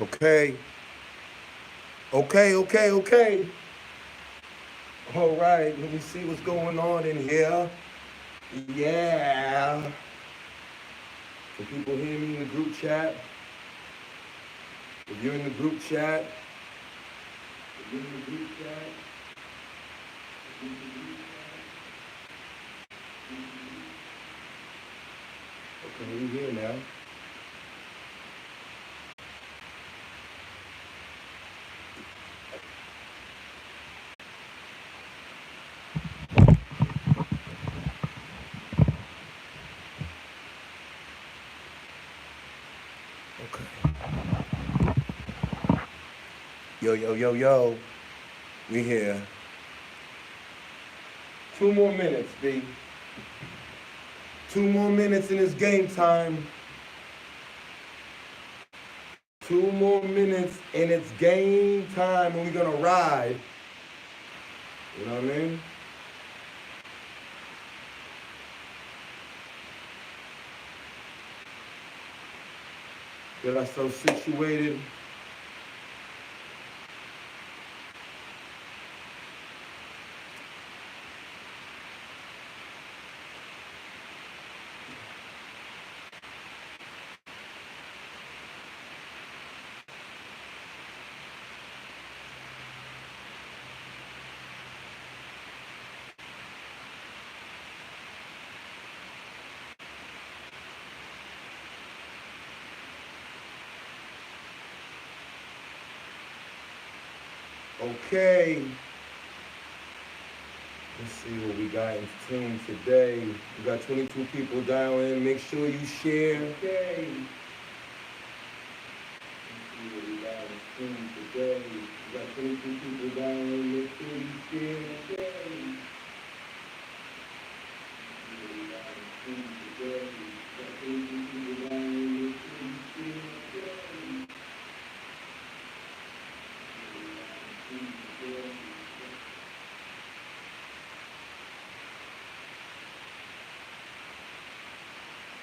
Okay. Okay. All right, let me see what's going on in here. Yeah. Can people hear me in the group chat? If you're in the group chat, if you're in the group chat, if you're in the group chat. Okay, we're here now. Okay. Yo. We here. 2 more minutes, B. 2 more minutes and it's game time. 2 more minutes and it's game time and we're gonna ride. You know what I mean? Get ourselves situated. Okay. Let's see what we got in tune today. We got 22 people dialing. Make sure you share. Okay. Let's see what we got in tune today. We got 22 people dialing. Make sure you share. Okay. Let's see what we got in tune today. We got 22 people dialing. Make sure you share. Okay.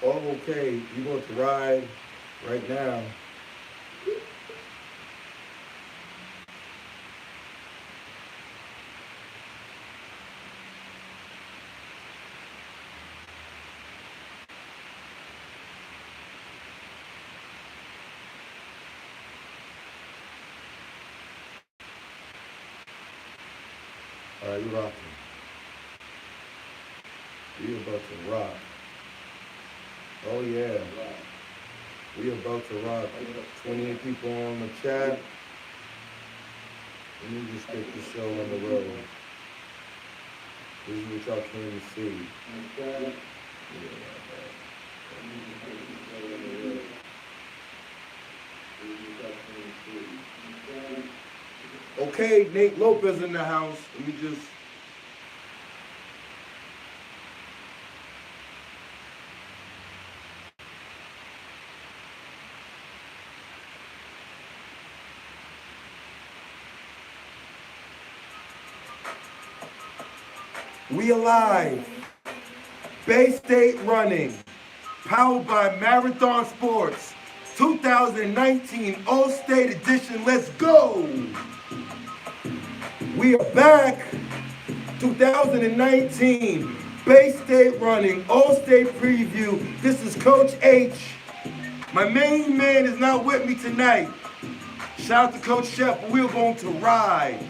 Oh, okay. You're going to ride right now. All right, we're rocking. We about to rock. Oh yeah. We about to rock. 28 people on the chat. Let me just get the show on the road. This is what y'all came to see. Okay, Nate Lopez in the house. Let me just. We alive. Bay State running. Powered by Marathon Sports. 2019 All-State Edition. Let's go. We are back. 2019 Bay State running All-State preview. This is Coach H. My main man is not with me tonight. Shout out to Coach Shep, but we're going to ride.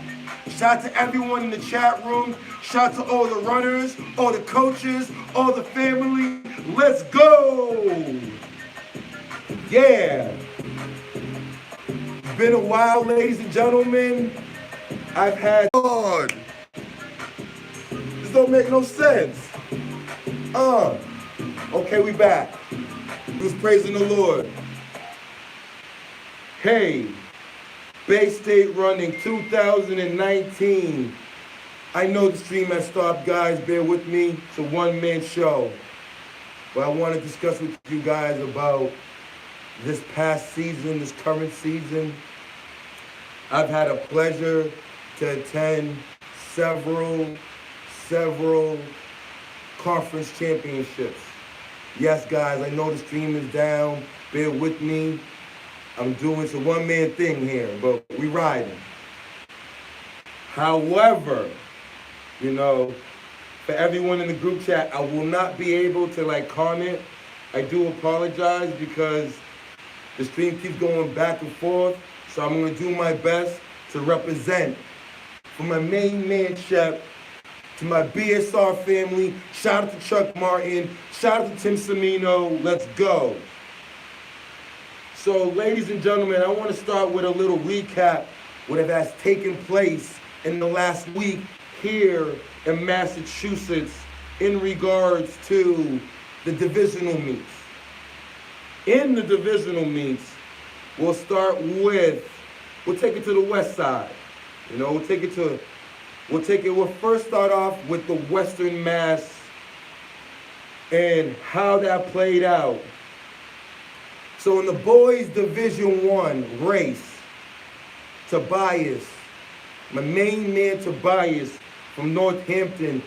Shout out to everyone in the chat room. Shout out to all the runners, all the coaches, all the family. Let's go! Yeah. It's been a while, ladies and gentlemen. I've had God. This don't make no sense. Okay, we back. We was praising the Lord. Hey. Bay State running 2019. I know the stream has stopped, guys. Bear with me. It's a one-man show. But I want to discuss with you guys about this past season, this current season. I've had a pleasure to attend several conference championships. Yes, guys, I know the stream is down. Bear with me. I'm doing it's a one-man thing here, but we riding. However, for everyone in the group chat, I will not be able to comment. I do apologize because the stream keeps going back and forth. So I'm going to do my best to represent for my main man, Shep, to my BSR family. Shout out to Chuck Martin. Shout out to Tim Semino. Let's go. So, ladies and gentlemen, I want to start with a little recap what has taken place in the last week here in Massachusetts in regards to the divisional meets. In the divisional meets, we'll take it to the west side. We'll first start off with the Western Mass and how that played out. So in the boys Division I race, Tobias, my main man Tobias from Northampton,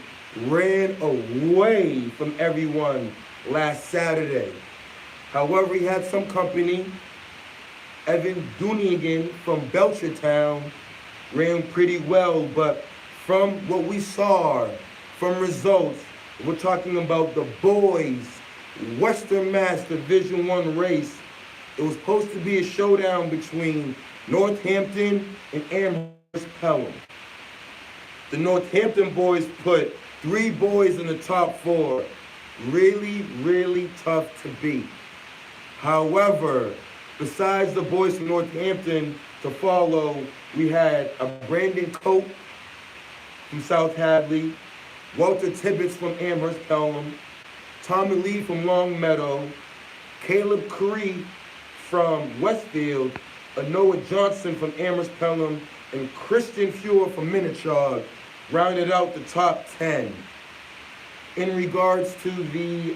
ran away from everyone last Saturday. However, he had some company. Evan Dunigan from Belchertown ran pretty well, but from what we saw, from results, we're talking about the boys Western Mass Division I race. It was supposed to be a showdown between Northampton and Amherst Pelham. The Northampton boys put 3 boys in the top 4. Really tough to beat. However, besides the boys from Northampton to follow, we had a Brandon Cope from South Hadley, Walter Tibbetts from Amherst Pelham, Tommy Lee from Long Meadow, Caleb Curry from Westfield, Anoa Johnson from Amherst Pelham, and Christian Fuhr from Minnechaug rounded out the top 10. In regards to the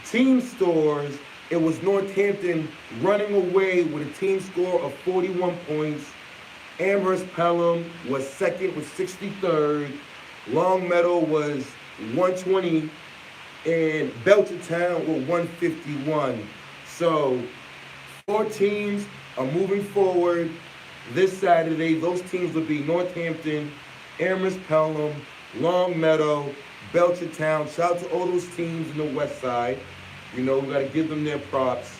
team scores, it was Northampton running away with a team score of 41 points. Amherst Pelham was second with 63rd. Long Meadow was 120, and Belchertown with 151. So 4 teams are moving forward this Saturday. Those teams will be Northampton, Amherst Pelham, Long Meadow, Belchertown. Shout out to all those teams in the west side. We got to give them their props.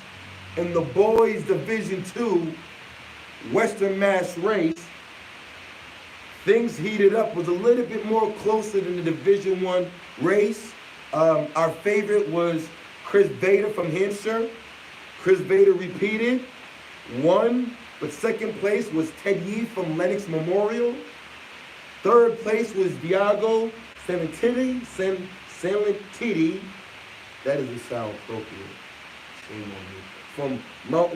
In the boys Division II Western Mass race, things heated up. Was a little bit more closer than the Division I race. Our favorite was Chris Vader from Hampshire. Chris Vader repeated, won, but second place was Ted Yee from Lenox Memorial. Third place was Diago Sanititi, that doesn't sound appropriate, shame on me, from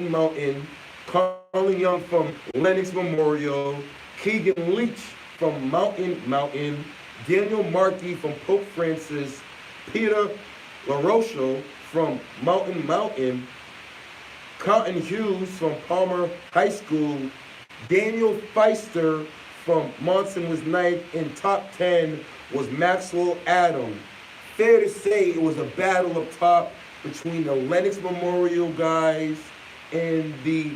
Mountain. Carlin Young from Lenox Memorial, Keegan Leach from Mountain, Daniel Markey from Pope Francis, Peter LaRochelle from Mountain, Cotton Hughes from Palmer High School, Daniel Feister from Monson was 9th, and top 10 was Maxwell Adam. Fair to say it was a battle up top between the Lenox Memorial guys and the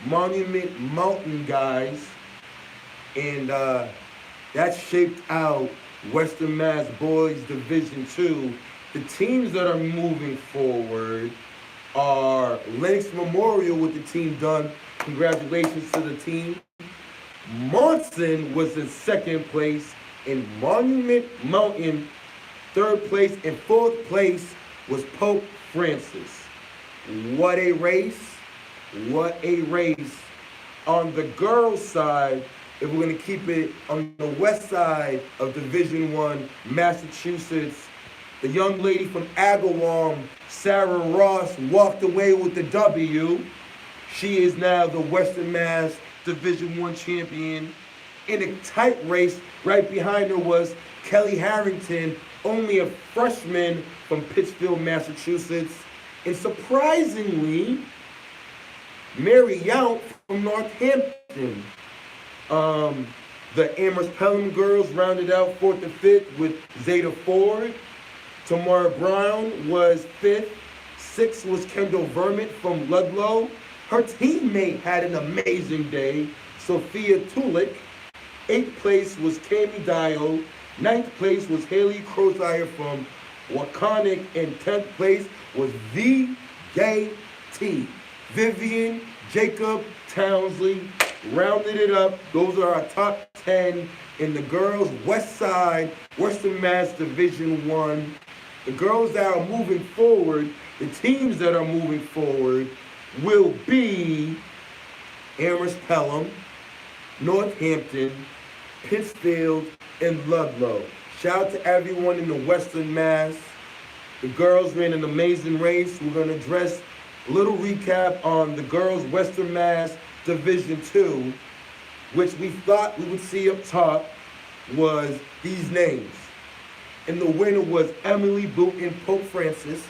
Monument Mountain guys, and that shaped out Western Mass Boys Division II. The teams that are moving forward are Lenox Memorial with the team done. Congratulations to the team. Monson was in second place, and Monument Mountain third place, and fourth place was Pope Francis. What a race. What a race. On the girls' side, if we're going to keep it on the west side of Division I, Massachusetts, the young lady from Agawam, Sarah Ross, walked away with the W. She is now the Western Mass Division I champion. In a tight race, right behind her was Kelly Harrington only a freshman from Pittsfield, Massachusetts. And surprisingly, Mary Yount from Northampton. The Amherst Pelham girls rounded out fourth and fifth with Zeta Ford. Tamara Brown was fifth. Sixth was Kendall Vermont from Ludlow. Her teammate had an amazing day, Sophia Tulik. Eighth place was Cami Dial. Ninth place was Haley Crozier from Waconic. And 10th place was VJT. Vivian Jacob Townsley rounded it up. Those are our top 10 in the girls' West Side, Western Mass Division 1. The girls that are moving forward, the teams that are moving forward will be Amherst Pelham, Northampton, Pittsfield, and Ludlow. Shout out to everyone in the Western Mass. The girls ran an amazing race. We're going to address a little recap on the girls' Western Mass Division 2, which we thought we would see up top was these names. And the winner was Emily Booton Pope Francis.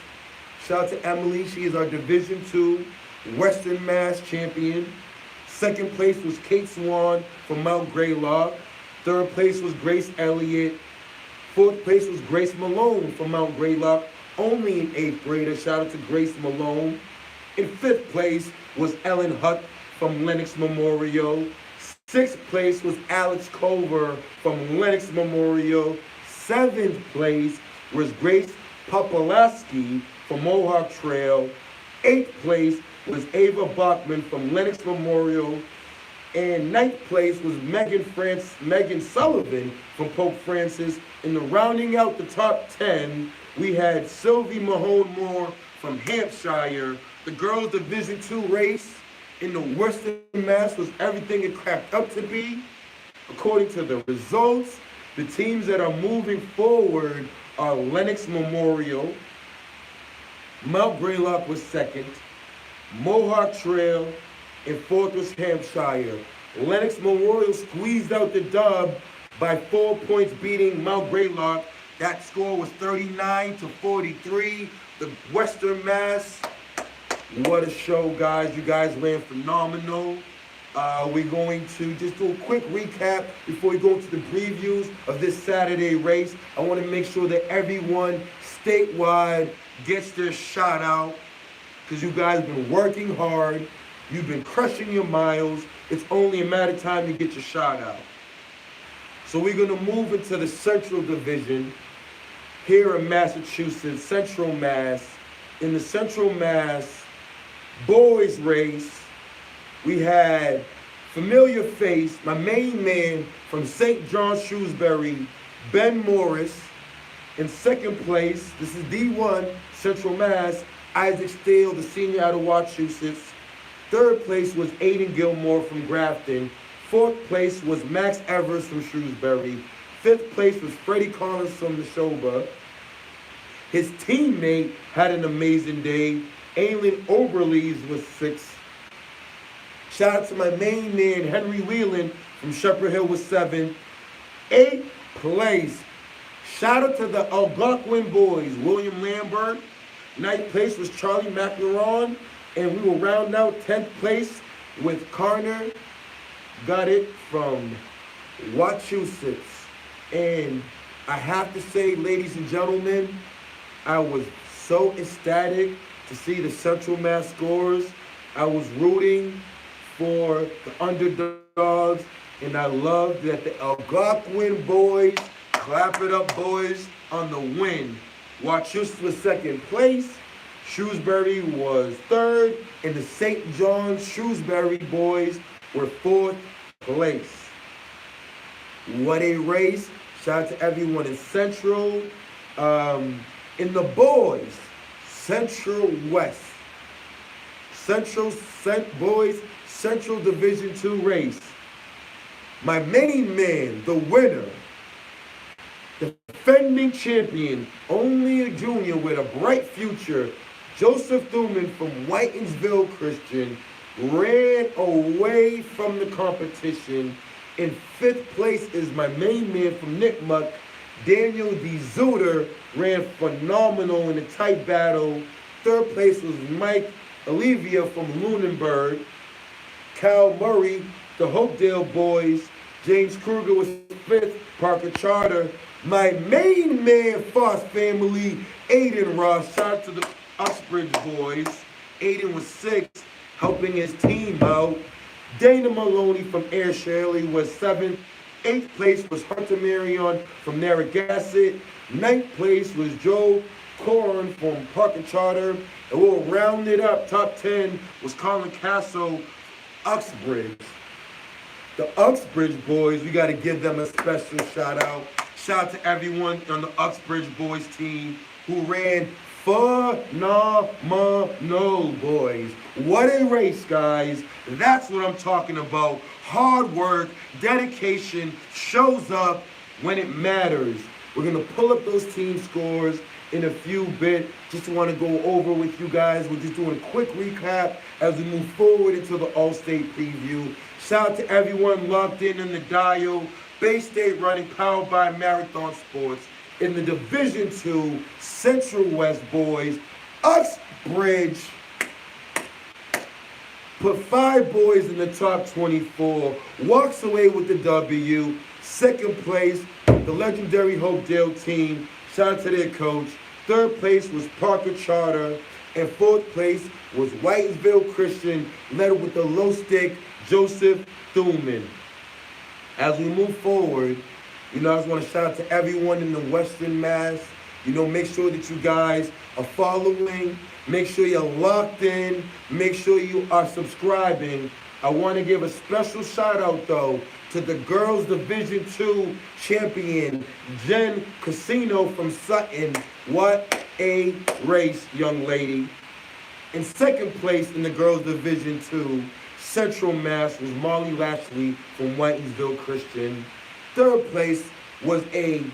Shout out to Emily. She is our Division 2 Western Mass champion. Second place was Kate Swan from Mount Greylock. Third place was Grace Elliott. Fourth place was Grace Malone from Mount Greylock, only an 8th grader. Shout out to Grace Malone. In 5th place was Ellen Hutt from Lenox Memorial. 6th place was Alex Culver from Lenox Memorial. 7th place was Grace Popolaski from Mohawk Trail. 8th place was Ava Bachman from Lenox Memorial. And 9th place was Megan Sullivan from Pope Francis. And rounding out the top 10, we had Sylvie Mahone Moore from Hampshire. The girls' Division 2 race in the Western Mass was everything it cracked up to be. According to the results, the teams that are moving forward are Lenox Memorial. Mount Greylock was 2nd. Mohawk Trail, and 4th was Hampshire. Lenox Memorial squeezed out the dub by 4 points, beating Mount Greylock. That score was 39-43. The Western Mass, what a show, guys. You guys ran phenomenal. We're going to just do a quick recap before we go into the previews of this Saturday race. I want to make sure that everyone statewide gets their shout out, because you guys have been working hard. You've been crushing your miles. It's only a matter of time to get your shot out. So we're going to move into the Central Division here in Massachusetts, Central Mass. In the Central Mass boys race, we had familiar face, my main man from St. John Shrewsbury, Ben Morris. In 2nd place, this is D1 Central Mass, Isaac Steele, the senior out of Wachusett. 3rd place was Aiden Gilmore from Grafton. 4th place was Max Evers from Shrewsbury. 5th place was Freddie Collins from Neshoba. His teammate had an amazing day. Aylin Oberlees was 6th. Shout out to my main man, Henry Whelan from Shepherd Hill was 7th. 8th place. Shout out to the Algonquin boys, William Lambert. 9th place was Charlie McNaron. And we will round out 10th place with Carner. Got it from Wachusett. And I have to say, ladies and gentlemen, I was so ecstatic to see the Central Mass scores. I was rooting for the underdogs, and I loved that the Algonquin boys, clap it up boys, on the win. Wachusett was 2nd place. Shrewsbury was 3rd, and the St. John's Shrewsbury boys were 4th place. What a race. Shout out to everyone in Central. In the boys, Central West. Boys, Central Division 2 race. My main man, the winner, defending champion, only a junior with a bright future, Joseph Thuman from Whitinsville Christian, ran away from the competition. In 5th place is my main man from Nipmuc, Daniel D. Zuter ran phenomenal in the tight battle. Third place was Mike Olivia from Lunenburg. Cal Murray, the Hopedale boys. James Kruger was fifth, Parker Charter. My main man, Foss family, Aiden Ross. Shout out to the Uxbridge boys. Aiden was sixth, helping his team out. Dana Maloney from Air Shirley was seventh. Eighth place was Hunter Marion from Narragansett. Ninth place was Joe Corn from Parker Charter. And we'll round it up. Top 10 was Colin Castle, Uxbridge. The Uxbridge boys, we got to give them a special shout out. Shout out to everyone on the Uxbridge boys team who ran phenomenal, boys. What a race, guys. That's what I'm talking about. Hard work, dedication shows up when it matters. We're going to pull up those team scores in a few bit. Just want to go over with you guys. We're just doing a quick recap as we move forward into the All-State preview. Shout out to everyone locked in the dial. Bay State Running, powered by Marathon Sports. In the Division II Central West boys, Uxbridge put 5 boys in the top 24, walks away with the W. Second place, the legendary Hopedale team. Shout out to their coach. Third place was Parker Charter. And fourth place was Whitesville Christian, led with the low stick, Joseph Thuman. As we move forward, I just want to shout out to everyone in the Western Mass. Make sure that you guys are following. Make sure you're locked in. Make sure you are subscribing. I want to give a special shout out, though, to the Girls Division II champion, Jen Casino from Sutton. What a race, young lady. In second place in the Girls Division II, Central Mass, was Molly Lashley from Whitensville Christian. Third place was a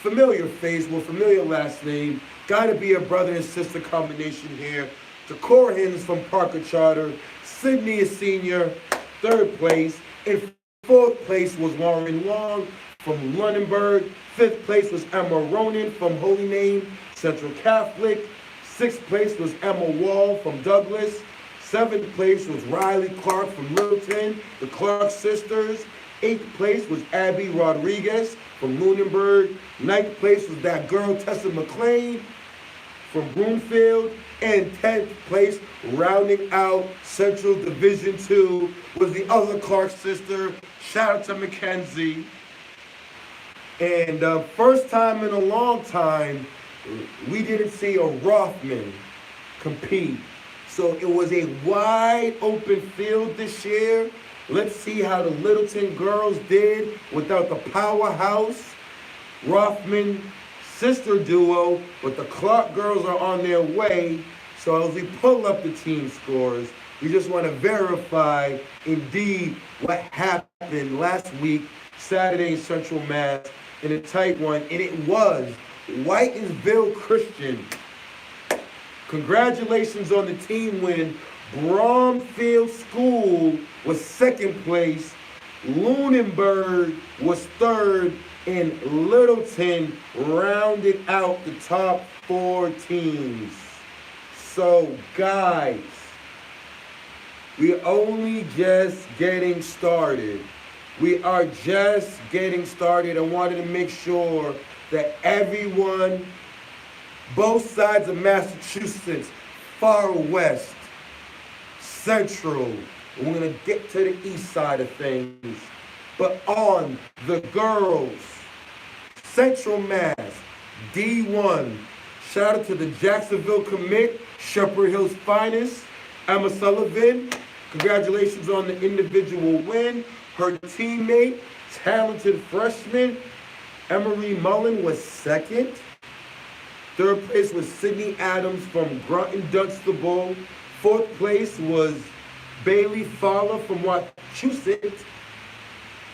familiar face with familiar last name. Gotta be a brother and sister combination here. The Corhans from Parker Charter. Sydney is senior, third place. In fourth place was Warren Long from Lunenburg. Fifth place was Emma Ronan from Holy Name Central Catholic. Sixth place was Emma Wall from Douglas. Seventh place was Riley Clark from Littleton, the Clark sisters. Eighth place was Abby Rodriguez from Lunenburg. Ninth place was that girl Tessa McLean from Broomfield. And 10th place, rounding out Central Division II, was the other Clark sister. Shout out to Mackenzie. And first time in a long time, we didn't see a Rothman compete. So it was a wide open field this year. Let's see how the Littleton girls did without the powerhouse Rothman sister duo, but the Clark girls are on their way. So as we pull up the team scores, we just want to verify indeed what happened last week, Saturday in Central Mass, in a tight one, and it was Whitensville Christian. Congratulations on the team win. Bromfield School was second place. Lunenburg was third. And Littleton rounded out the top 4 teams. So, guys, we're only just getting started. We are just getting started. I wanted to make sure that everyone, both sides of Massachusetts, far west, central, we're going to get to the east side of things. But on the girls, Central Mass, D1, shout out to the Jacksonville commit, Shepherd Hill's finest, Emma Sullivan. Congratulations on the individual win. Her teammate, talented freshman, Emery Mullen, was second. Third place was Sydney Adams from Groton Dunstable. Fourth place was Bailey Fowler from Wachusett.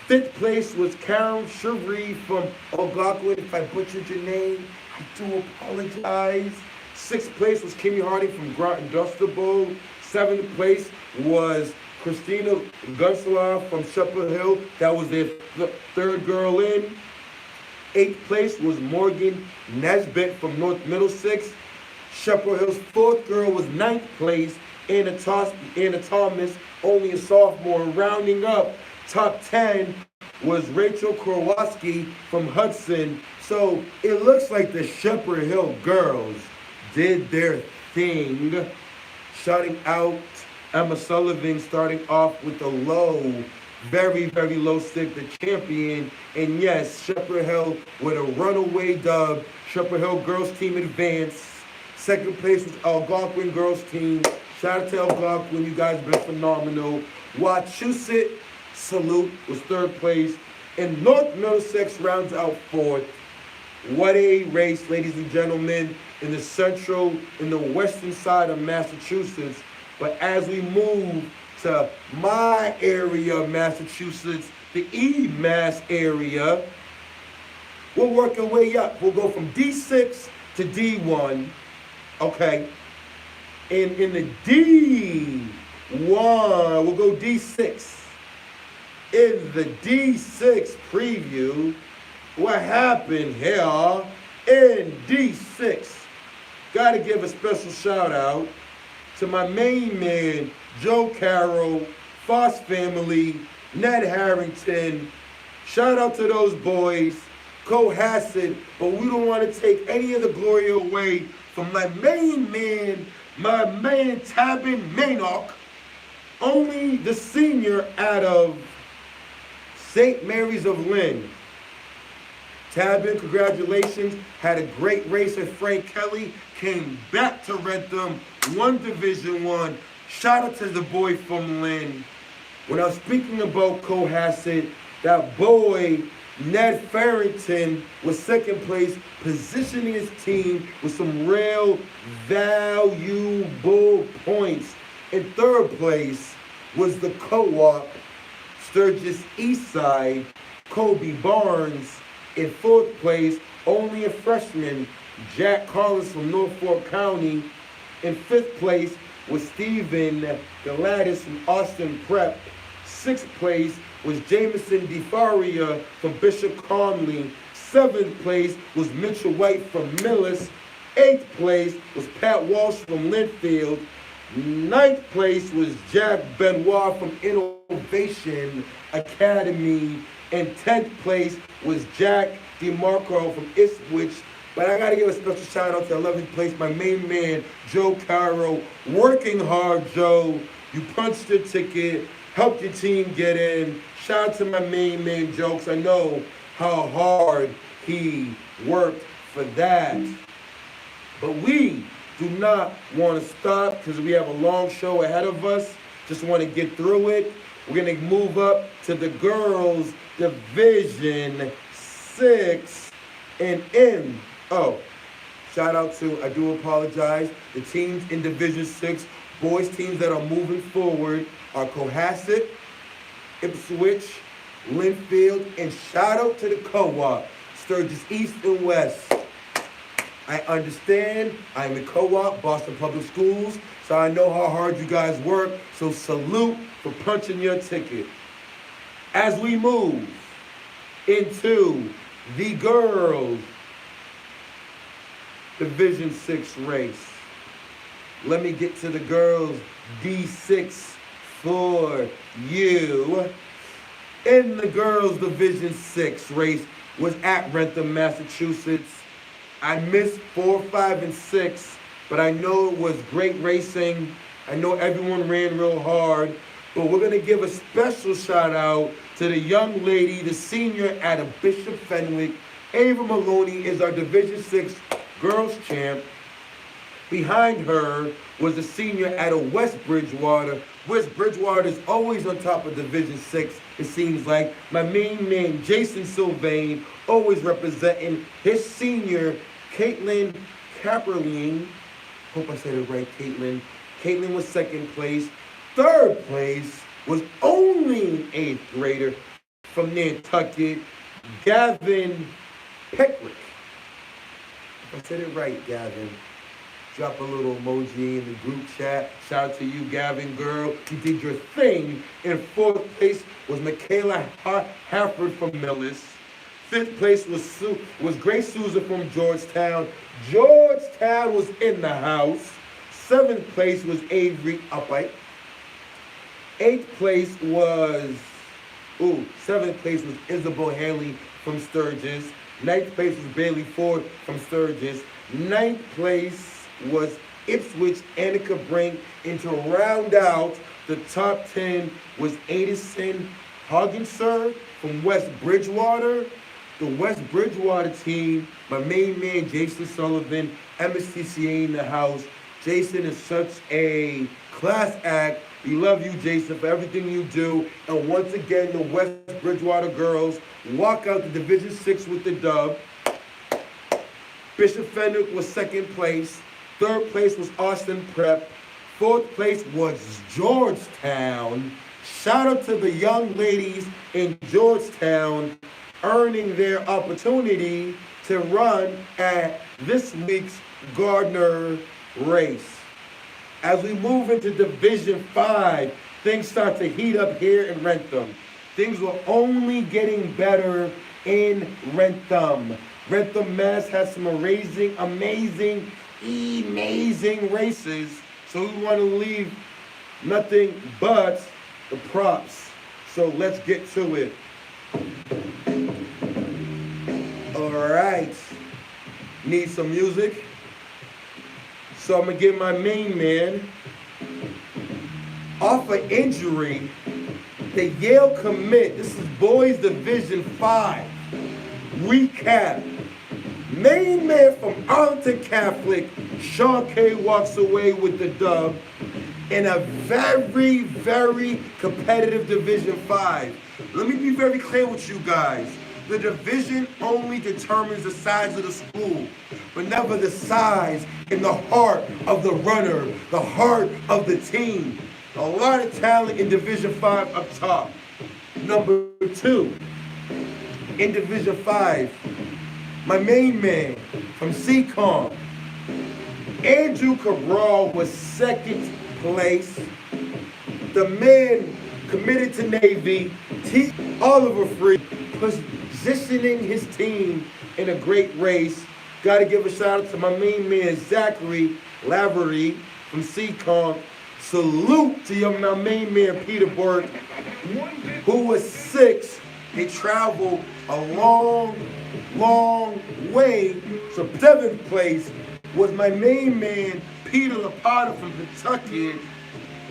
Fifth place was Karen Cherie from Algonquin. If I butchered your name, I do apologize. Sixth place was Kimmy Hardy from Groton Dunstable. Seventh place was Christina Gunselaar from Shepherd Hill. That was their third girl in. 8th place was Morgan Nesbitt from North Middlesex. Shepherd Hill's 4th girl was 9th place. Anna Thomas, only a sophomore. Rounding up top 10 was Rachel Kowalski from Hudson. So it looks like the Shepherd Hill girls did their thing. Shouting out Emma Sullivan, starting off with a low, very, very low stick, the champion. And yes, Shepherd Hill with a runaway dub. Shepherd Hill girls team advanced. 2nd place was Algonquin girls team. Shout out to Algonquin, you guys been phenomenal. Wachusett, salute, was 3rd place. And North Middlesex rounds out 4th. What a race, ladies and gentlemen, in the western side of Massachusetts. But as we move to my area of Massachusetts, the EMAS area, we'll work our way up. We'll go from D6 to D1, okay? And in the D1, we'll go D6. In the D6 preview, what happened here in D6? Gotta give a special shout out to my main man, Joe Carroll, Foss family, Ned Harrington. Shout out to those boys, Cohasset, but we don't want to take any of the glory away from my main man, my man Tabin Maynock, only the senior out of St. Mary's of Lynn. Tabin, congratulations, had a great race at Frank Kelly, came back to Rentham, won Division I. Shout out to the boy from Lynn. When I was speaking about Cohasset, that boy, Ned Farrington, was 2nd place, positioning his team with some real valuable points. In 3rd place was the co-op, Sturgis Eastside, Kobe Barnes. In 4th place, only a freshman, Jack Collins from Norfolk County. In 5th place was Stephen Gladys from Austin Prep. 6th place was Jameson DeFaria from Bishop Conley. 7th place was Mitchell White from Millis. 8th place was Pat Walsh from Linfield. 9th place was Jack Benoit from Innovation Academy. And 10th place was Jack DeMarco from Ipswich. But I got to give a special shout out to 11th place, my main man, Joe Carroll. Working hard, Joe. You punched the ticket, helped your team get in. Shout out to my main man, Joe, 'cause I know how hard he worked for that. But we do not want to stop because we have a long show ahead of us. Just want to get through it. We're going to move up to the girls' Division 6 and in. Oh, shout out to, I do apologize, the teams in Division 6, boys teams that are moving forward are Cohasset, Ipswich, Linfield, and shout out to the co-op, Sturgis East and West. I understand, I'm in co-op, Boston Public Schools, so I know how hard you guys work, so salute for punching your ticket. As we move into the girls' Division 6 race, let me get to the girls' D6 for you. In the girls' Division 6 race was at Rentham, Massachusetts. I missed 4, 5, and 6, but I know it was great racing. I know everyone ran real hard, but we're going to give a special shout out to the young lady, the senior out of Bishop Fenwick. Ava Maloney is our Division 6 girls champ. Behind her was the senior out of West Bridgewater. West Bridgewater is always on top of Division 6, it seems like. My main man, Jason Sylvain, always representing his senior, Caitlin Caperline. Hope I said it right, Caitlin. Caitlin was 2nd place. 3rd place was only an 8th grader from Nantucket, Gavin Pickrick. If I said it right, Gavin, drop a little emoji in the group chat. Shout out to you, Gavin, girl. You did your thing. In 4th place was Michaela Harford from Millis. Fifth place was Grace Souza from Georgetown. Georgetown was in the house. Seventh place was Avery Upright. Seventh place was Isabel Haley from Sturgis. Ninth place was Bailey Ford from Sturgis. Ninth place was Ipswich Annika Brink. And to round out the top 10 was Edison Hogginser from West Bridgewater. The West Bridgewater team, my main man, Jason Sullivan, MSTCA in the house. Jason is such a class act. We love you, Jason, for everything you do. And once again, the West Bridgewater girls walk out to Division 6 with the dub. Bishop Fenwick was second place. Third place was Austin Prep. Fourth place was Georgetown. Shout out to the young ladies in Georgetown earning their opportunity to run at this week's Gardner race. As we move into Division 5, things start to heat up here in Wrentham. Things were only getting better in Wrentham. Wrentham, Mass has some amazing races. So we want to leave nothing but the props. So let's get to it. All right. Need some music? So I'm going to get my main man. Off an injury, the Yale commit, this is boys Division 5. Recap. Main man from Arlington Catholic, Sean K, walks away with the dub in a very, very competitive Division 5. Let me be very clear with you guys. The division only determines the size of the school, but never the size and the heart of the runner, the heart of the team. A lot of talent in Division 5 up top. Number 2, in Division 5, my main man from CCOM, Andrew Cabral was second place. The man committed to Navy, T. Oliver Free, positioning his team in a great race. Got to give a shout out to my main man, Zachary Lavery from CCOM. Salute to my main man, Peter Burke, who was 6th. They traveled a long way. So 7th place was my main man, Peter Lapata from Kentucky.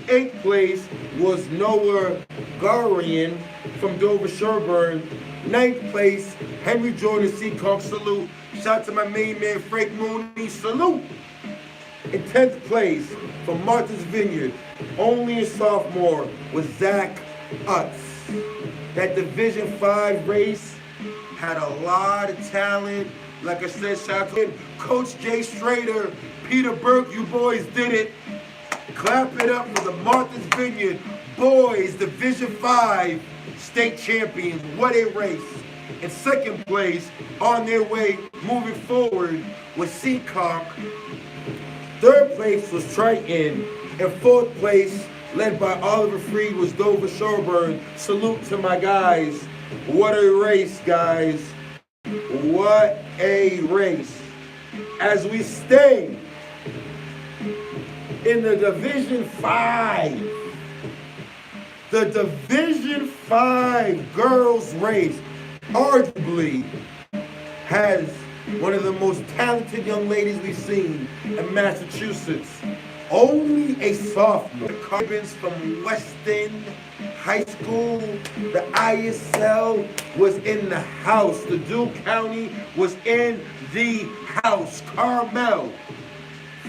8th place was Noah Garian from Dover Sherburne. 9th place, Henry Jordan Seacock, salute. Shout out to my main man, Frank Mooney, salute. In 10th place, from Martha's Vineyard, only a sophomore, was Zach Utz. That Division 5 race had a lot of talent. Like I said, shout out to Coach Jay Strader, Peter Burke, you boys did it. Clap it up for the Martha's Vineyard boys Division 5 state champions. What a race. In 2nd place, on their way moving forward, was Seacock. 3rd place was Triton. And 4th place, led by Oliver Freed, was Dover Sherburne. Salute to my guys. What a race, guys. What a race. As we stay in the Division 5, the Division 5 girls race arguably has one of the most talented young ladies we've seen in Massachusetts. Only a sophomore. Carbons from Weston High School. The ISL was in the house. The Duke County was in the house. Carmel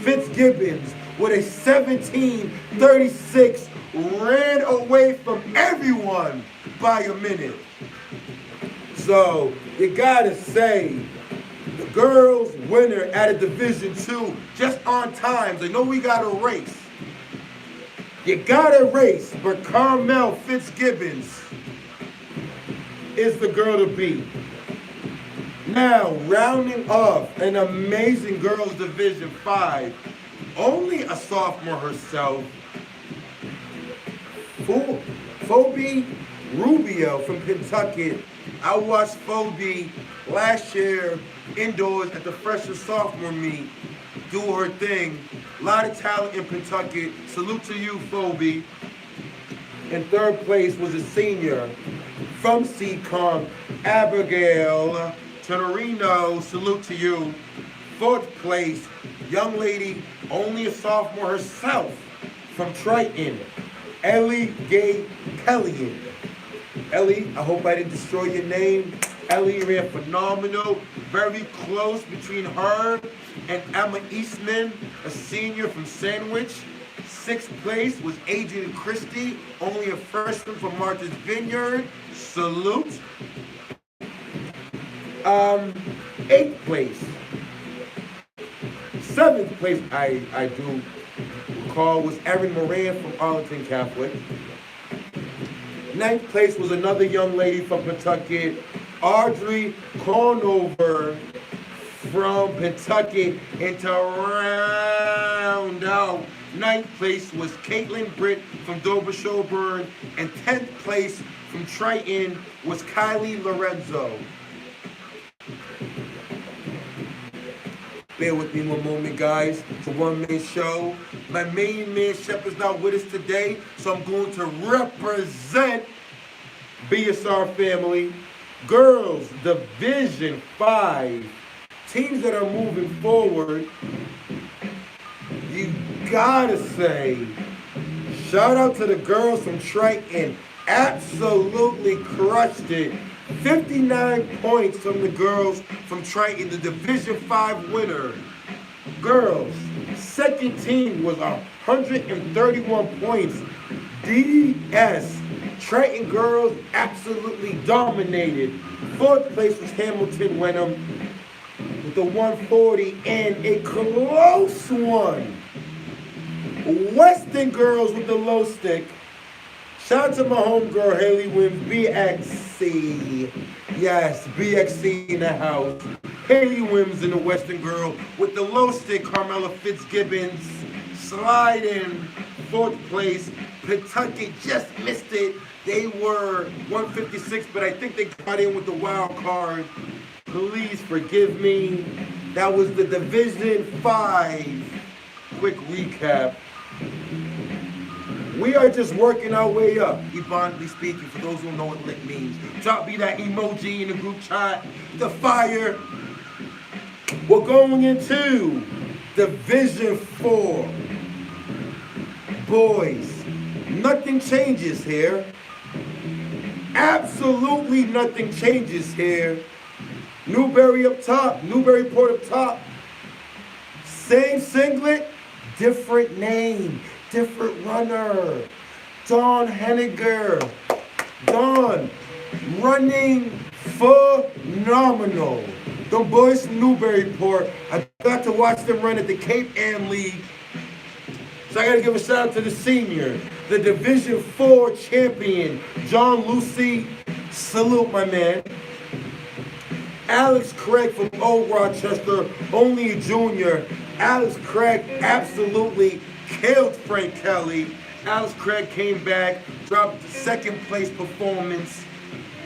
Fitzgibbons with a 17-36 ran away from everyone by a minute. So you gotta say, the girls winner at a Division 2 just on time. They know we got a race. You got a race, but Carmel Fitzgibbons is the girl to beat. Now, rounding off an amazing girls Division 5, only a sophomore herself, Phoebe Rubio from Kentucky. I watched Phoebe last year indoors at the freshman sophomore meet, do her thing. A lot of talent in Pentucket. Salute to you, Phoebe. In third place was a senior from CCOM, Abigail Tenorino. Salute to you. Fourth place, young lady, only a sophomore herself, from Triton, Ellie Gay Pellion. Ellie, I hope I didn't destroy your name. Ellie ran phenomenal. Very close between her and Emma Eastman, a senior from Sandwich. Sixth place was Adrian Christie, only a freshman from Martha's Vineyard. Salute. Eighth place. Seventh place, I do recall, was Erin Moran from Arlington Catholic. Ninth place was another young lady from Pentucket, Audrey Conover from Pentucket. And to round out, ninth place was Caitlin Britt from Dover Shelburne. And 10th place from Triton was Kylie Lorenzo. Bear with me one moment, guys. It's a one-man show. My main man, Shep, is not with us today, so I'm going to represent BSR family. Girls Division 5. Teams that are moving forward. You gotta say, shout out to the girls from Triton. Absolutely crushed it. 59 points from the girls from Triton, the Division 5 winner. Girls, second team was 131 points. DS, Triton girls absolutely dominated. Fourth place was Hamilton Wenham with the 140 and a close one. Weston girls with the low stick. Shout out to my homegirl, Haley Wims, BXC. Yes, BXC in the house. Haley Wims and the Western girl with the low stick, Carmela Fitzgibbons. Sliding fourth place. Pentucket just missed it. They were 156, but I think they got in with the wild card. Please forgive me. That was the Division 5. Quick recap. We are just working our way up, ebonically speaking, for those who don't know what lit means. Drop me that emoji in the group chat, the fire. We're going into Division 4. Boys, nothing changes here. Absolutely nothing changes here. Newberry up top, Newburyport up top. Same singlet, different name. Different runner, Dawn Henniger. Dawn, running phenomenal. The boys from Newburyport, I got to watch them run at the Cape Ann League. So I got to give a shout out to the senior, the Division 4 champion, John Lucy. Salute, my man. Alex Craig from Old Rochester, only a junior. Alex Craig absolutely killed Frank Kelly. Alex Craig came back, dropped second place performance.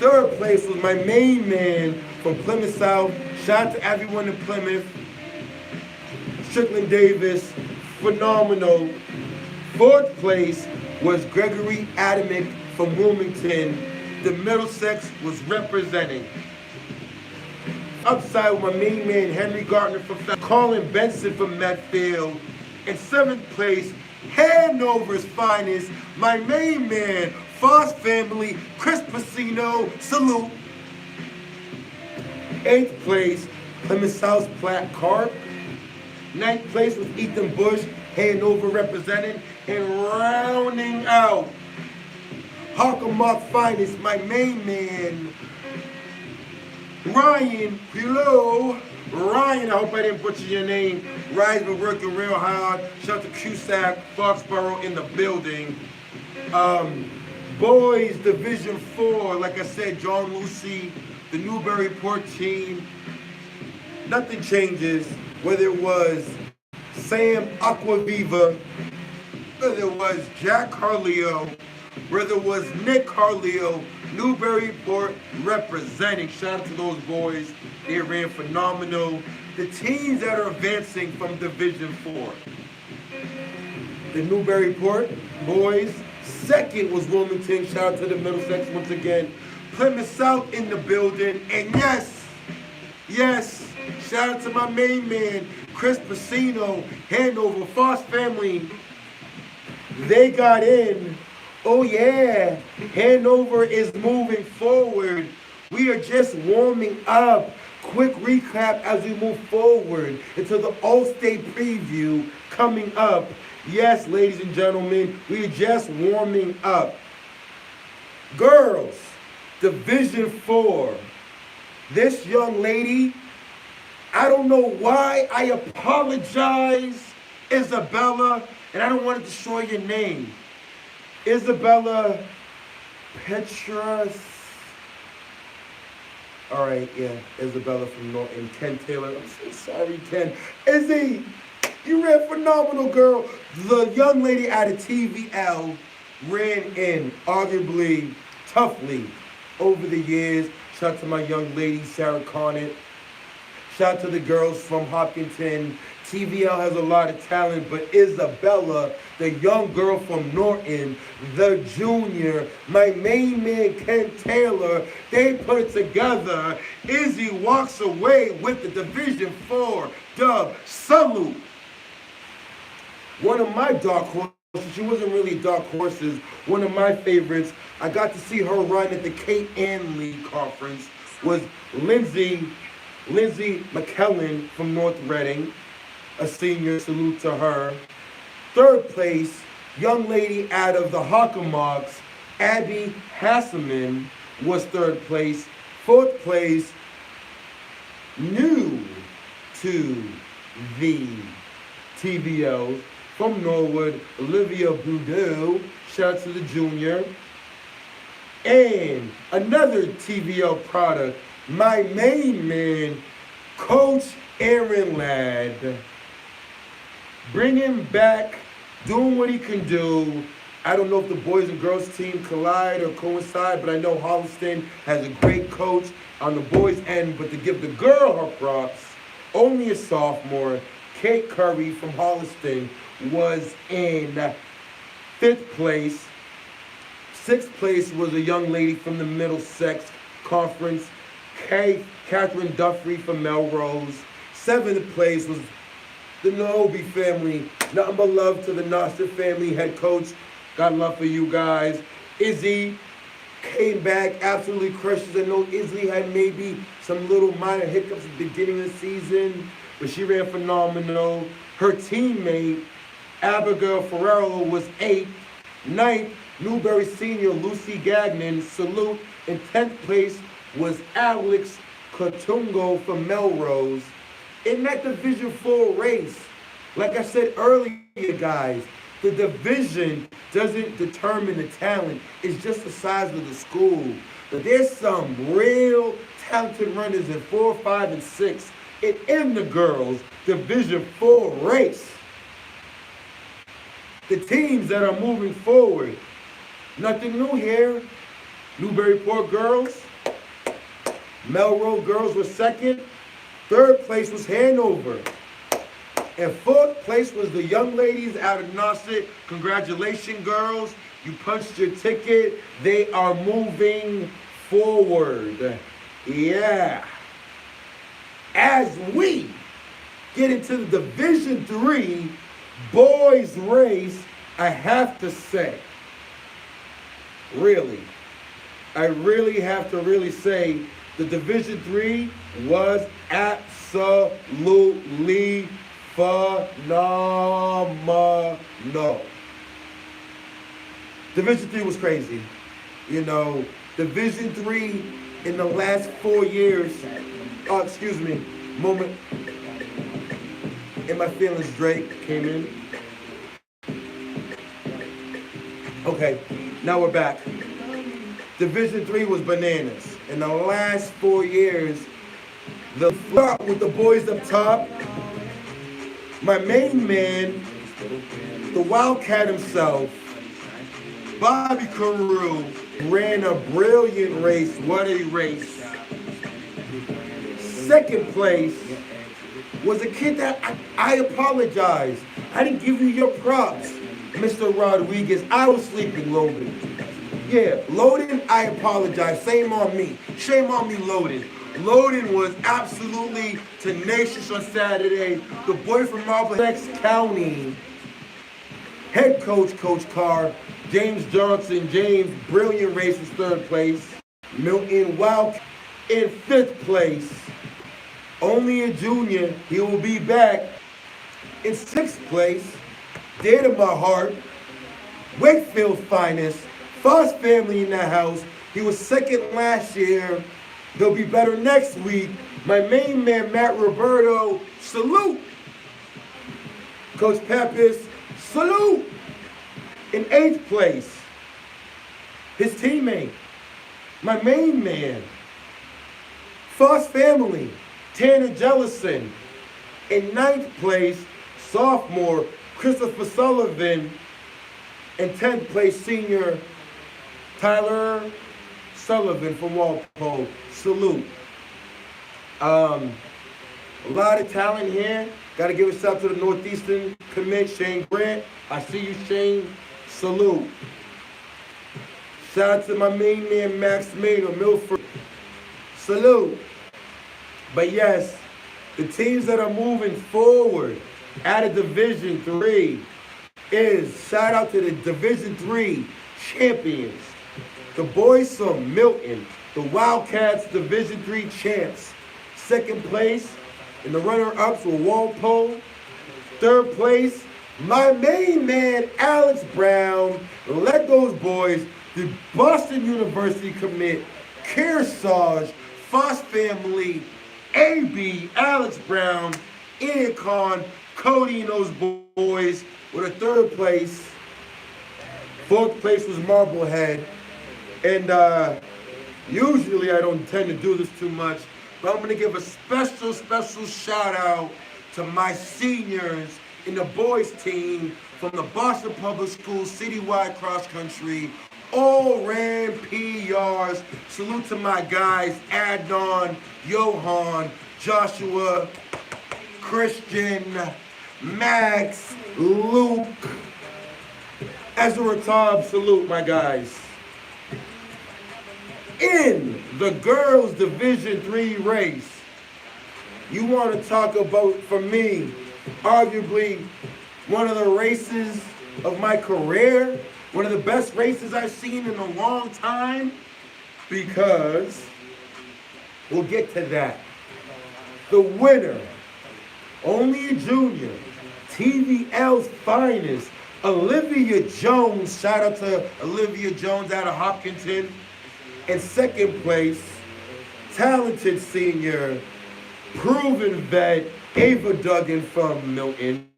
Third place was my main man from Plymouth South. Shout out to everyone in Plymouth. Strickland Davis, phenomenal. Fourth place was Gregory Adamick from Wilmington. The Middlesex was representing. Upside with my main man Henry Gardner from Colin Benson from Medfield. In seventh place, Hanover's finest, my main man, Foss family, Chris Pacino. Salute. Eighth place, Plymouth South Platte Carp. Ninth place was Ethan Bush, Hanover representing. And rounding out, Hockomock finest, my main man, Ryan Pillow. Ryan, I hope I didn't butcher your name. Ryan's been working real hard. Shout out to Cusack, Foxborough in the building. Boys Division 4, like I said, John Lucy, the Newburyport team. Nothing changes, whether it was Sam Aquaviva, whether it was Jack Carleo, whether it was Nick Carleo, Newburyport representing. Shout out to those boys. They ran phenomenal. The teams that are advancing from Division 4. The Newburyport boys. Second was Wilmington. Shout out to the Middlesex once again. Plymouth South in the building. And yes, shout out to my main man, Chris Pacino, Hanover, Foss family. They got in. Oh yeah, Hanover is moving forward. We are just warming up. Quick recap as we move forward into the All-State preview coming up. Yes, ladies and gentlemen, we are just warming up. Girls, Division 4. This young lady, I don't know why. I apologize, Isabella, and I don't want to destroy your name. Isabella Petras. All right, yeah, Isabella from Norton. Ken Taylor. I'm so sorry, Ken. Izzy, you ran phenomenal, girl. The young lady out of TVL ran in, arguably, toughly, over the years. Shout out to my young lady, Sarah Conant. Shout out to the girls from Hopkinton. TVL has a lot of talent, but Isabella, the young girl from Norton, the junior, my main man, Ken Taylor, they put it together. Izzy walks away with the Division 4 dub. Salute. One of my dark horses, she wasn't really dark horses, one of my favorites, I got to see her run at the Cape Ann League Conference, was Lindsay McKellen from North Reading, a senior, salute to her. Third place, young lady out of the Hockomoks, Abby Hasselman was third place. Fourth place, new to the TVL from Norwood, Olivia Boudou, shout out to the junior. And another TVL product, my main man, Coach Aaron Ladd. Bring him back, doing what he can do. I don't know if the boys and girls team collide or coincide, but I know Holliston has a great coach on the boys' end. But to give the girl her props, only a sophomore, Kate Curry from Holliston was in fifth place. Sixth place was a young lady from the Middlesex Conference, Catherine Duffrey from Melrose. Seventh place was the Nobi family. Nothing but love to the Nostra family head coach. Got love for you guys. Izzy came back, absolutely crushes. I know Izzy had maybe some little minor hiccups at the beginning of the season, but she ran phenomenal. Her teammate, Abigail Ferrero, was 8th. 9th, Newbury senior Lucy Gagnon, salute. In 10th place was Alex Katungo from Melrose. In that Division 4 race, like I said earlier, guys, the division doesn't determine the talent. It's just the size of the school. But there's some real talented runners in 4, 5, and 6 in the girls' Division 4 race. The teams that are moving forward. Nothing new here. Newburyport girls. Melrose girls were second. Third place was Hanover. And fourth place was the young ladies out of Nauset. Congratulations, girls. You punched your ticket. They are moving forward. Yeah. As we get into the Division 3 boys race, I have to say, I really have to say the Division 3 was absolutely phenomenal. Division 3 was crazy. You know, Division 3 in the last 4 years, moment in my feelings, Drake came in. Okay, now we're back. Division 3 was bananas. In the last 4 years, the flop with the boys up top, my main man, the Wildcat himself, Bobby Carew, ran a brilliant race. What a race. Second place was a kid that I apologize. I didn't give you your props, Mr. Rodriguez. I was sleeping, Logan. Yeah, Loden, I apologize. Shame on me. Shame on me, Loden. Loden was absolutely tenacious on Saturday. The boy from Marblehead County, head coach, Coach Carr, James Johnson. James, brilliant race in third place. Milton Wild in fifth place. Only a junior, he will be back. In sixth place, dear to my heart, Wakefield's finest, Foss family in the house. He was second last year. They'll be better next week. My main man, Matt Roberto, salute. Coach Pappas, salute. In eighth place, his teammate, my main man, Foss family, Tanner Jellison. In ninth place, sophomore Christopher Sullivan. In 10th place, senior Tyler Sullivan from Walpole. Salute. A lot of talent here. Got to give a shout out to the Northeastern commit, Shane Grant. I see you, Shane. Salute. Shout out to my main man, Max Maynard, Milford. Salute. But yes, the teams that are moving forward out of Division 3 is, shout out to the Division 3 champions. The boys from Milton, the Wildcats Division 3 champs. Second place, and the runner-ups were Walpole. Third place, my main man, Alex Brown, led those boys. The Boston University commit, Kearsarge, Foss family, AB, Alex Brown, Ian Kahn, Cody and those boys with a third place. Fourth place was Marblehead. And usually I don't tend to do this too much, but I'm going to give a special shout out to my seniors in the boys team from the Boston Public Schools Citywide Cross Country. All ran PRs. Salute to my guys, Adnan, Johan, Joshua, Christian, Max, Luke, Ezra Taub. Salute, my guys. In the girls Division 3 race, you want to talk about, for me, arguably one of the races of my career, one of the best races I've seen in a long time, because we'll get to that. The winner, only a junior, TVL's finest, Olivia Jones. Shout out to Olivia Jones out of Hopkinton. In second place, talented senior, proven vet, Ava Duggan from Milton.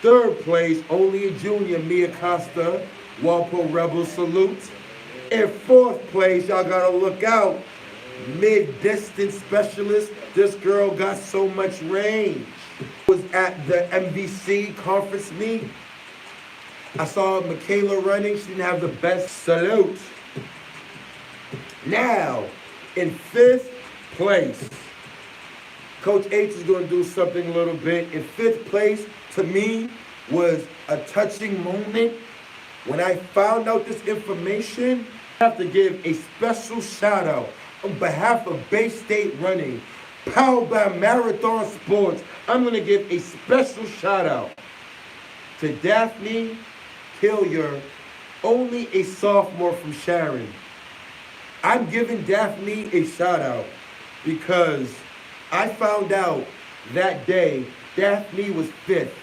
Third place, only a junior, Mia Costa, Walpole Rebels. Salute. In fourth place, y'all gotta look out, mid-distance specialist. This girl got so much range. Was at the MVC conference meet. I saw Michaela running. She didn't have the best. Salute. Now, in fifth place, Coach H is going to do something a little bit. In fifth place, to me, was a touching moment. When I found out this information, I have to give a special shout out on behalf of Bay State Running, powered by Marathon Sports. I'm going to give a special shout out to Daphne Hillier, only a sophomore from Sharon. I'm giving Daphne a shout out because I found out that day Daphne was fifth.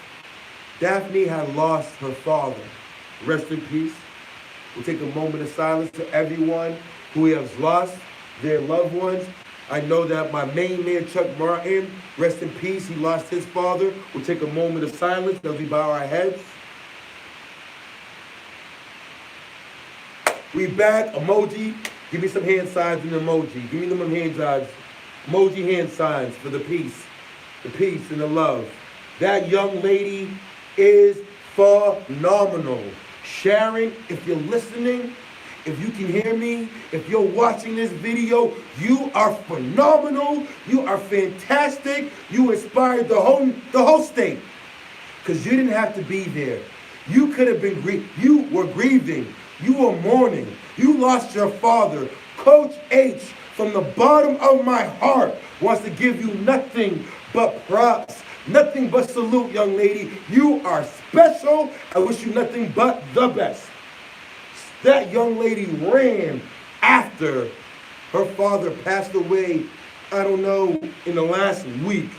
Daphne had lost her father. Rest in peace. We'll take a moment of silence to everyone who has lost their loved ones. I know that my main man, Chuck Martin, rest in peace, he lost his father. We'll take a moment of silence as we bow our heads. We back, emoji. Give me some hand signs and emoji. Give me them hand signs. Emoji hand signs for the peace and the love. That young lady is phenomenal. Sharon, if you're listening, if you can hear me, if you're watching this video, you are phenomenal. You are fantastic. You inspired the whole state. Because you didn't have to be there. You could have been you were grieving. You were mourning. You lost your father. Coach H, from the bottom of my heart, wants to give you nothing but props. Nothing but salute, young lady. You are special. I wish you nothing but the best. That young lady ran after her father passed away, I don't know, in the last week.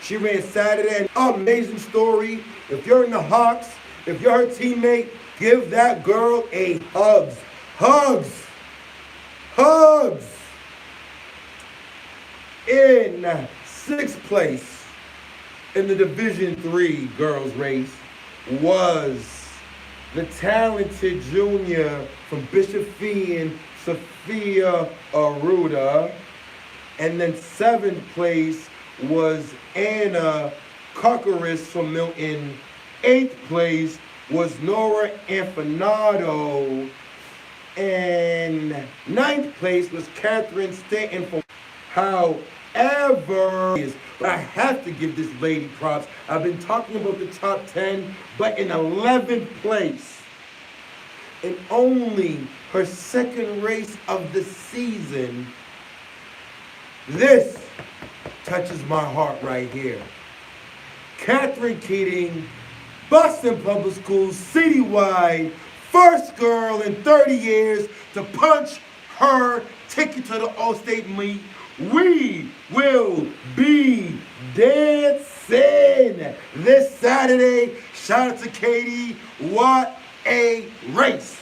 She ran Saturday. Amazing story. If you're in the Hawks, if you're her teammate, give that girl a hugs. Hugs. Hugs. In sixth place in the Division III girls race was the talented junior from Bishop Fee, Sophia Aruda. And then seventh place was Anna Cocaris from Milton. Eighth place was Nora Infinado. And ninth place was Catherine Stanton from However, I have to give this lady props. I've been talking about the top 10, but in 11th place, in only her second race of the season, this touches my heart right here. Catherine Keating, Boston Public Schools, citywide, first girl in 30 years to punch her ticket to the All-State meet. We will be dancing this Saturday. Shout out to Katie. What a race.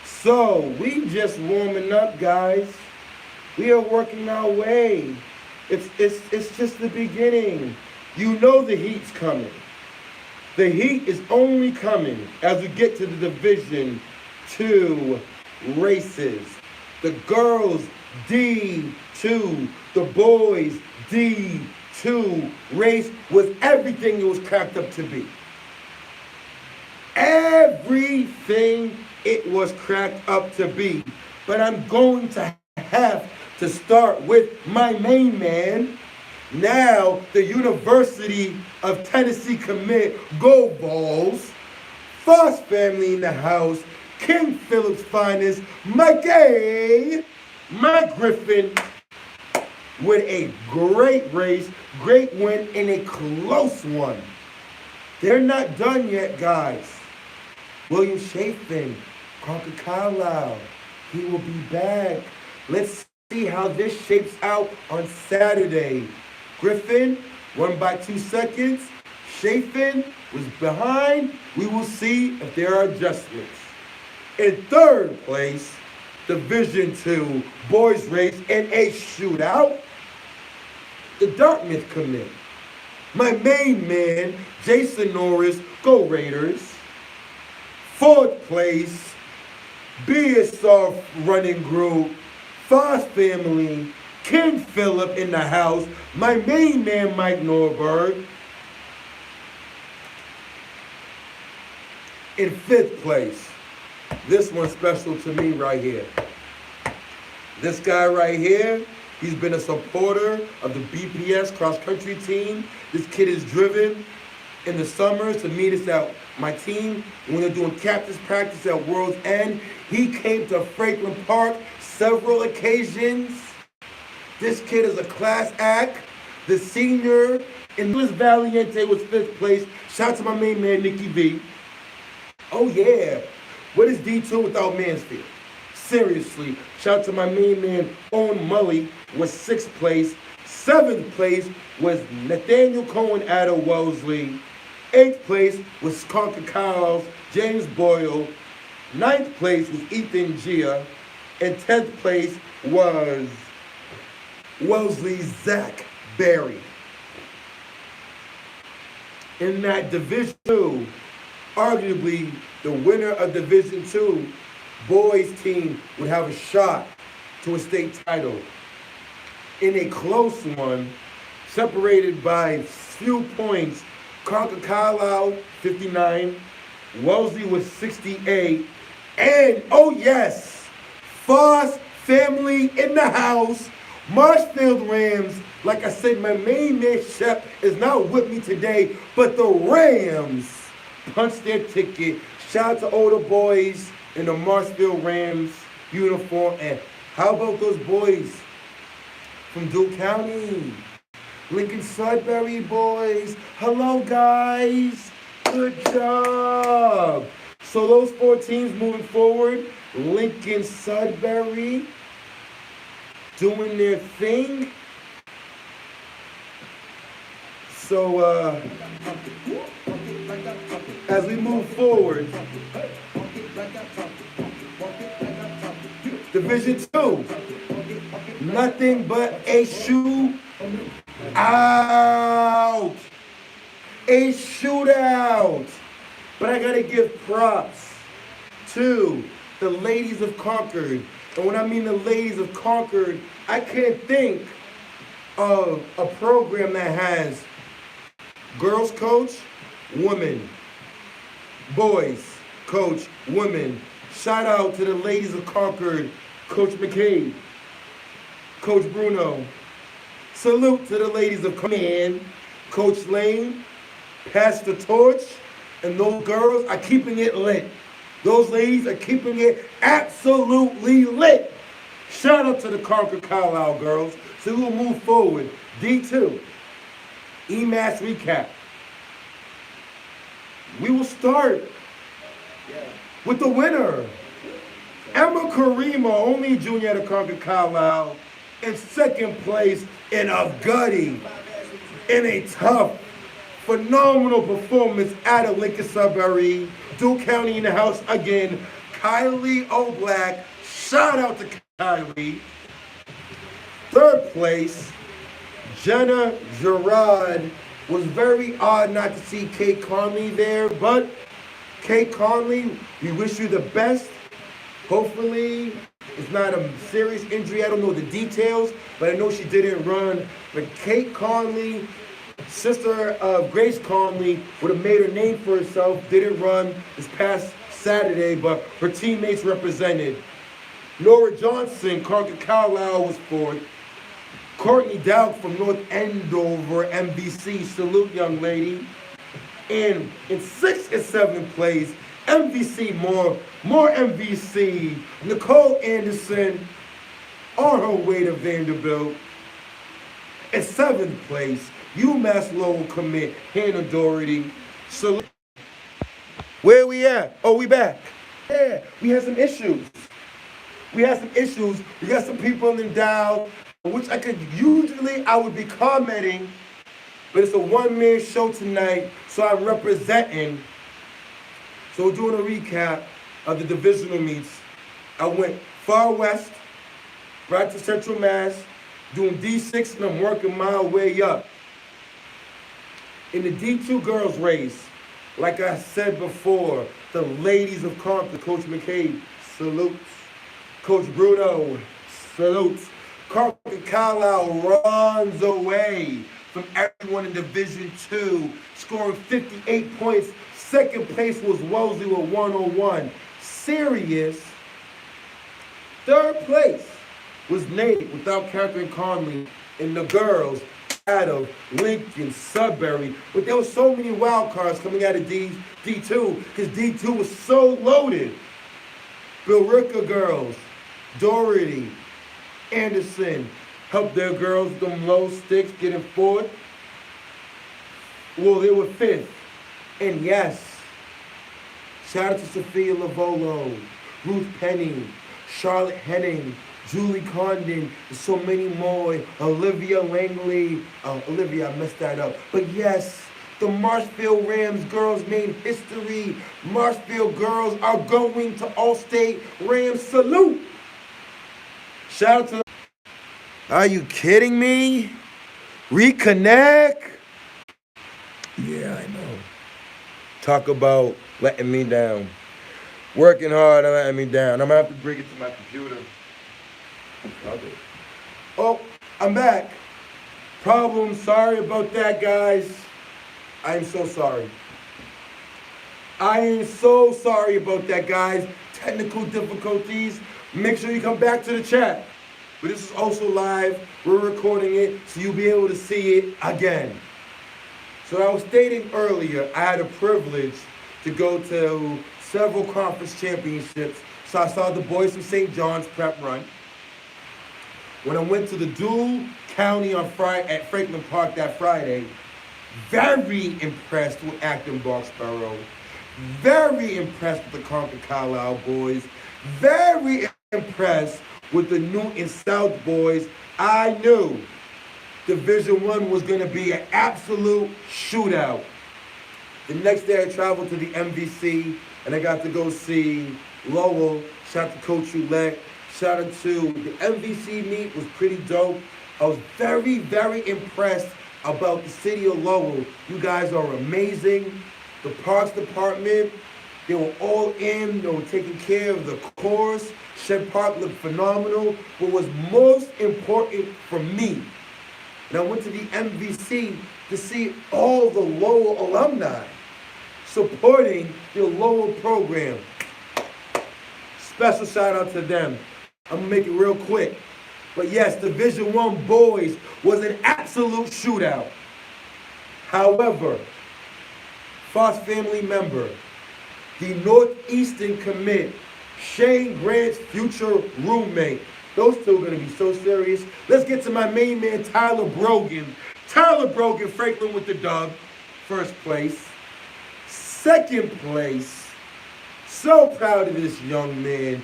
So, we just warming up, guys. We are working our way. It's just the beginning. You know the heat's coming. The heat is only coming as we get to the Division II races. The girls D2, the boys D2 race was everything it was cracked up to be. Everything it was cracked up to be. But I'm going to have to start with my main man. Now, the University of Tennessee commit, Go Vols. Foss family in the house. King Philip's finest, Mike Griffin, with a great race, great win, and a close one. They're not done yet, guys. William Chafin, Conker Carlisle, he will be back. Let's see how this shapes out on Saturday. Griffin won by 2 seconds. Chafin was behind. We will see if there are adjustments. In third place, Division II boys race in a shootout, the Dartmouth commit. My main man, Jason Norris, Go Raiders. Fourth place, BSR running group, Foss family, King Philip in the house, my main man, Mike Norberg. In fifth place, this one's special to me right here. This guy right here, he's been a supporter of the BPS cross-country team. This kid is driven in the summers to meet us at my team when they're doing captain's practice at World's End. He came to Franklin Park several occasions. This kid is a class act. The senior in Louis Valiente was 5th place. Shout out to my main man, Nikki V. Oh yeah. What is D2 without Mansfield? Seriously. Shout out to my main man, Owen Mully, was 6th place. 7th place was Nathaniel Cohen out of Wellesley. 8th place was Conker Carlisle's James Boyle. 9th place was Ethan Gia. And 10th place was Wellesley's Zach Berry. In that Division II, arguably the winner of Division II boys team would have a shot to a state title. In a close one, separated by few points, Conker Carlisle 59, Wellesley was 68, And, oh yes, Foss family in the house. Marshfield Rams. Like I said, my main man, Shep, is not with me today, but the Rams punched their ticket. Shout out to all the boys in the Marshfield Rams uniform. And how about those boys from Duke County? Lincoln Sudbury boys. Hello, guys. Good job. So those 4 teams moving forward. Lincoln Sudbury doing their thing. So as we move forward, Division 2, nothing but a shootout. A shootout. But I gotta give props to the ladies of Concord. And when I mean the ladies of Concord, I can't think of a program that has girls coach, women, boys coach, women. Shout out to the ladies of Concord, Coach McCabe, Coach Bruno. Salute to the ladies of Command, Coach Lane, Pastor Torch, and those girls are keeping it lit. Those ladies are keeping it absolutely lit. Shout out to the Concord Carlisle girls. So we'll move forward. D2, EMAS recap. We will start with the winner. Emma Karima, only junior at the Concord Carlisle, in second place in a gutty, in a tough, phenomenal performance out of Lincoln Sudbury. Duke County in the house again. Kylie O'Black. Shout out to Kylie. Third place, Jenna Gerard. Was very odd not to see Kate Conley there, but Kate Conley, we wish you the best. Hopefully, it's not a serious injury. I don't know the details, but I know she didn't run. But Kate Conley, sister of Grace Conley, would have made her name for herself. Didn't run this past Saturday, but her teammates represented. Nora Johnson, Concord Carlisle, was fourth. Courtney Dowd from North Andover, MVC, salute young lady. And in 6th and 7th place, MVC, more MVC. Nicole Anderson on her way to Vanderbilt. In 7th place, UMass Lowell commit Hannah Doherty. Salute. Where we at? Oh, we back. Yeah, we had some issues. We got some people in the dial, which I would be commenting, but it's a one-man show tonight, so I'm representing. So we're doing a recap of the divisional meets. I went far west, right to Central Mass, doing D6, and I'm working my way up. In the D2 girls race, like I said before, the ladies of Concord, Coach McCabe, salutes. Coach Bruno, salutes. Concord Carlisle runs away from everyone in Division 2, scoring 58 points. Second place was Wellesley with 101. Serious. Third place was Nate without Catherine Conley and the girls out of Lincoln Sudbury. But there were so many wild cards coming out of D2 because D2 was so loaded. Billerica girls, Doherty, Anderson helped their girls, them low sticks, getting fourth. Well, they were fifth. And yes, shout out to Sophia Lavolo, Ruth Penny, Charlotte Henning, Julie Condon, and so many more. Olivia Langley. Olivia, I messed that up. But yes, the Marshfield Rams girls made history. Marshfield girls are going to All-State. Rams salute. Shout out to. Are you kidding me? Reconnect? Yeah, I know. Talk about letting me down. Working hard and letting me down. I'm gonna have to bring it to my computer. Oh, I'm back. Problem, sorry about that, guys. I am so sorry. I am so sorry about that, guys. technical difficulties, make sure you come back to the chat. But this is also live. We're recording it, so you'll be able to see it again. So I was stating earlier, I had a privilege to go to several conference championships. So I saw the boys from St. John's prep run. When I went to the dual county on Friday at Franklin Park that Friday, very impressed with Acton Boxborough. Very impressed with the Concord Carlisle boys. Very impressed with the Newton South boys. I knew Division I was going to be an absolute shootout. The next day I traveled to the MVC and I got to go see Lowell. Shout out to Coach Roulette. Shout out to the MVC meet was pretty dope. I was very, very impressed about the city of Lowell. You guys are amazing. The Parks Department, they were all in. They were taking care of the course. Shed Park looked phenomenal. What was most important for me, and I went to the MVC to see all the Lowell alumni supporting the Lowell program. Special shout out to them. I'm gonna make it real quick. But yes, Division I boys was an absolute shootout. However, Foss family member, the Northeastern commit, Shane Grant's future roommate. Those two are going to be so serious. Let's get to my main man, Tyler Brogan. Tyler Brogan, Franklin with the dub. First place. Second place. So proud of this young man.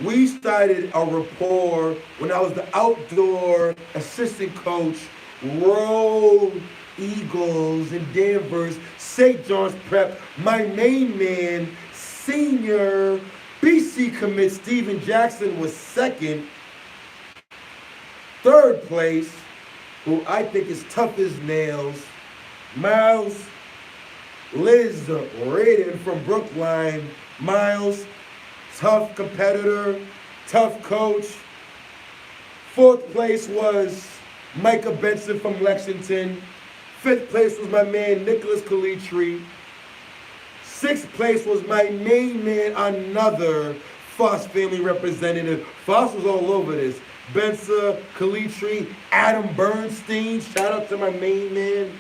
We started a rapport when I was the outdoor assistant coach, Roll Eagles in Danvers, St. John's Prep. My main man, senior BC commit Steven Jackson was second. Third place, who I think is tough as nails, Miles Liz Raiden from Brookline. Miles, tough competitor, tough coach. Fourth place was Micah Benson from Lexington. Fifth place was my man, Nicholas Calitri. Sixth place was my main man, another Foss family representative. Foss was all over this. Benson, Calitri, Adam Bernstein. Shout out to my main man.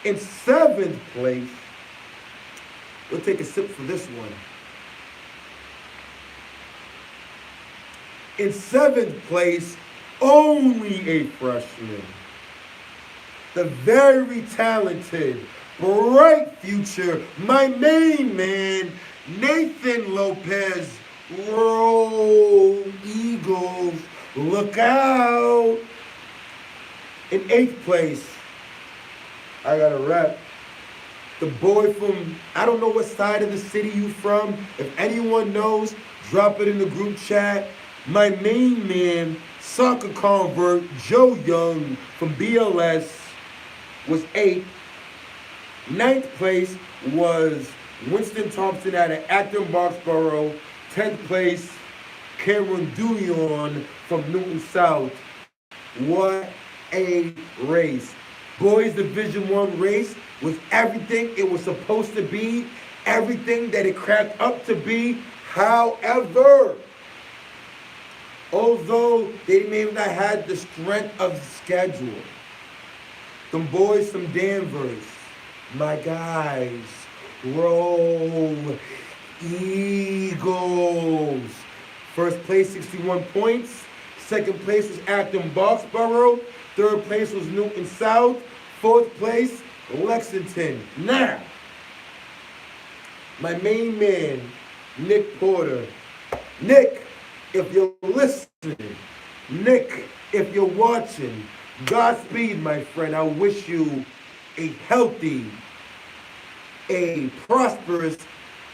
In seventh place, we'll take a sip for this one. In seventh place, only a freshman. The very talented, bright future, my main man, Nathan Lopez. Roll Eagles, look out. In eighth place, I got a rep. The boy from, I don't know what side of the city you from. If anyone knows, drop it in the group chat. My main man, soccer convert, Joe Young from BLS, was 8th. 9th place was Winston Thompson out of Acton Boxborough. 10th place, Cameron Duyon from Newton South. What a race. Boys Division I race was everything it was supposed to be, everything that it cracked up to be. However, although they may not have the strength of the schedule, them boys from Danvers, my guys, Roll Eagles. First place, 61 points. Second place was Acton Boxborough. Third place was Newton South. Fourth place, Lexington. Now, my main man, Nick Porter. Nick, if you're listening, Nick, if you're watching, Godspeed, my friend. I wish you a healthy, a prosperous,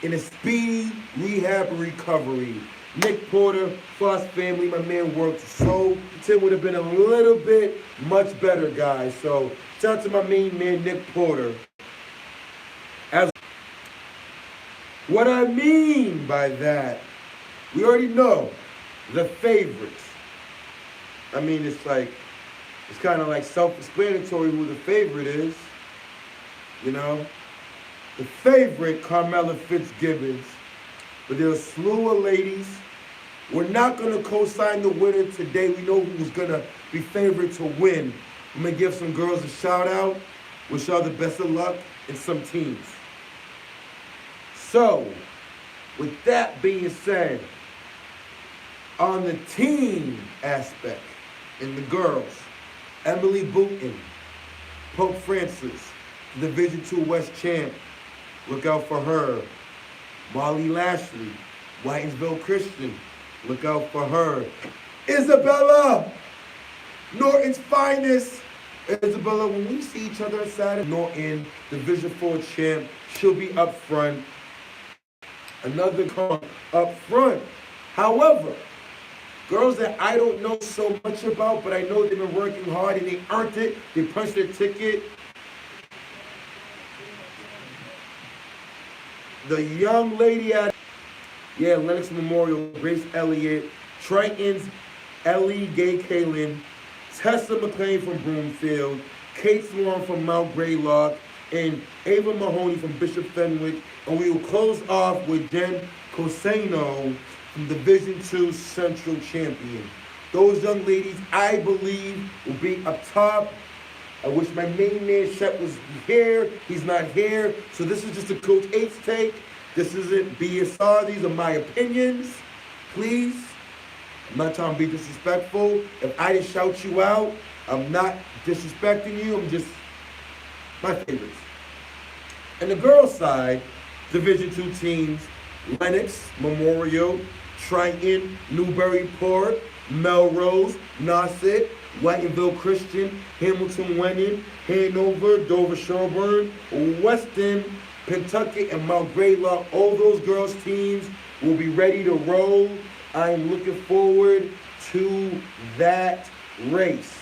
and a speedy rehab and recovery. Nick Porter, Foss family, my man worked so Tim would have been a little bit much better, guys. So shout out to my main man, Nick Porter. As what I mean by that, we already know the favorites. I mean, it's kind of like self-explanatory who the favorite is. You know, the favorite, Carmella Fitzgibbons. but there are a slew of ladies. We're not going to co-sign the winner today. We know who's going to be favored to win. I'm going to give some girls a shout out. Wish y'all the best of luck in some teams. So, with that being said, on the team aspect, in the girls, Emily Booton, Pope Francis, Division II West champ. Look out for her. Molly Lashley, Whitensville Christian. Look out for her. Isabella, Norton's finest. Isabella, when we see each other on Saturday, Norton, Division IV champ, she'll be up front. Another girl up front. However, girls that I don't know so much about, but I know they've been working hard and they earned it. They punched their ticket. The young lady at Lennox Memorial, Grace Elliott, Triton's Ellie Gay Kalin, Tessa McLean from Broomfield, Kate Swan from Mount Greylock, and Ava Mahoney from Bishop Fenwick. And we will close off with Jen Coseno from Division II Central Champion. Those young ladies, I believe, will be up top. I wish my main man Shep was here. He's not here. So this is just a Coach H take. This isn't BSR. These are my opinions. Please. I'm not trying to be disrespectful. If I didn't shout you out, I'm not disrespecting you. I'm just my favorites. And the girls' side, Division II teams, Lennox, Memorial, Triton, Newburyport, Melrose, Nauset, Whitenville Christian, Hamilton Wenham, Hanover, Dover Sherburne, Weston, Pentucket, and Mount Greylock. All those girls' teams will be ready to roll. I am looking forward to that race.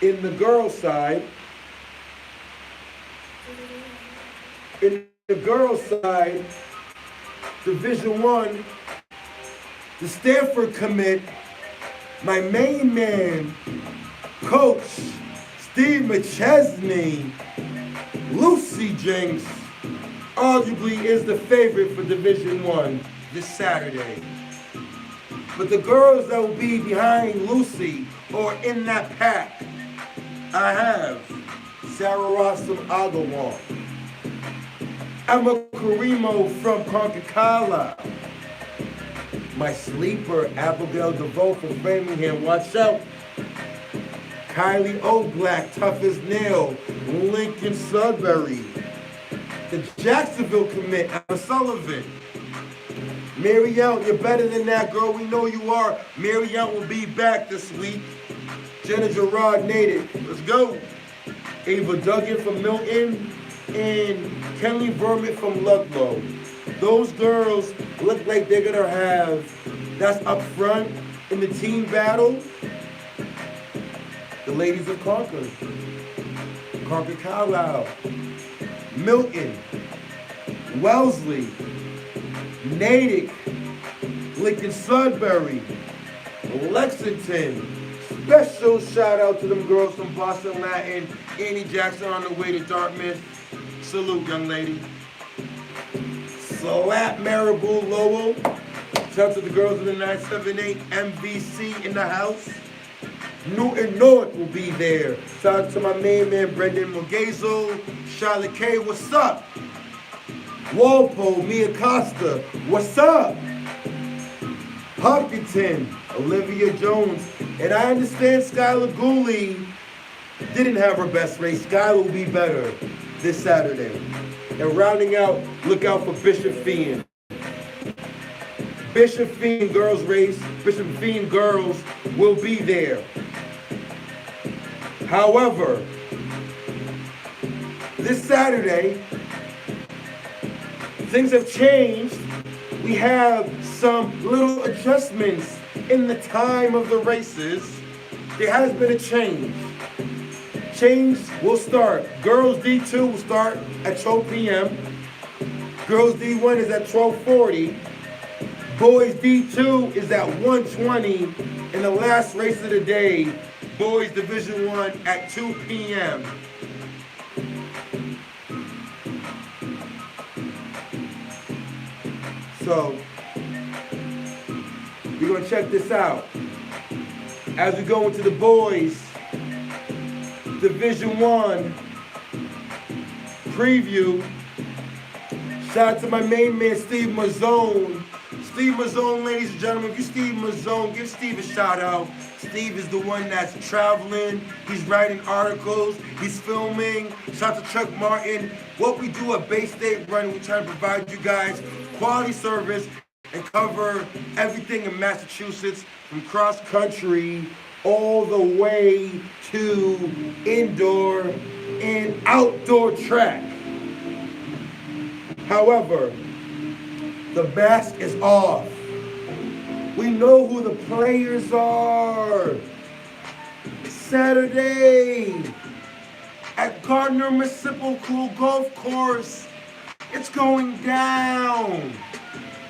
In the girls' side, Division I, the Stanford commit, my main man, Coach Steve McChesney, Lucy Jenks, arguably is the favorite for Division I this Saturday. But the girls that will be behind Lucy or in that pack, I have Sarah Rossum Agawam, Emma Carimo from Concord Carlisle, my sleeper, Abigail DeVoe from Framingham, watch out. Kylie O'Black, tough as nail, Lincoln Sudbury. The Jacksonville commit, Emma Sullivan. Mary Young, you're better than that, girl. We know you are. Mary Young will be back this week. Jenna Gerard native. Let's go. Ava Duggan from Milton and Kenley Vermont from Ludlow. Those girls look like they're going to have, that's up front in the team battle, the ladies of Concord. Concord Carlisle, Milton, Wellesley, Natick, Lincoln Sudbury, Lexington. Special shout out to them girls from Boston Latin, Annie Jackson on the way to Dartmouth. Salute, young lady. Slap Maribel Lowell. Shout out to the girls of the 978 MVC in the house. Newton North will be there. Shout out to my main man Brendan Mugazel. Charlotte K, what's up? Walpole, Mia Costa, what's up? Hopkinton, Olivia Jones. And I understand Skylar Gooley didn't have her best race. Skylar will be better this Saturday. And rounding out, look out for Bishop Fien. Bishop Fien girls race. Bishop Fien girls will be there. However, this Saturday, things have changed. We have some little adjustments in the time of the races. There has been a change. Change will start. Girls D2 will start at 12 p.m. Girls D1 is at 12:40. Boys D2 is at 1:20. And the last race of the day, Boys Division I at 2 p.m. So check this out. As we go into the boys Division I preview, shout out to my main man, Steve Mazzone. Steve Mazzone, ladies and gentlemen, if you Steve Mazzone, give Steve a shout out. Steve is the one that's traveling, he's writing articles, he's filming. Shout out to Chuck Martin. What we do at Bay State Running, we try to provide you guys quality service and cover everything in Massachusetts, from cross country all the way to indoor and outdoor track. However, the mask is off. We know who the players are. Saturday at Gardner Municipal Golf Course, it's going down.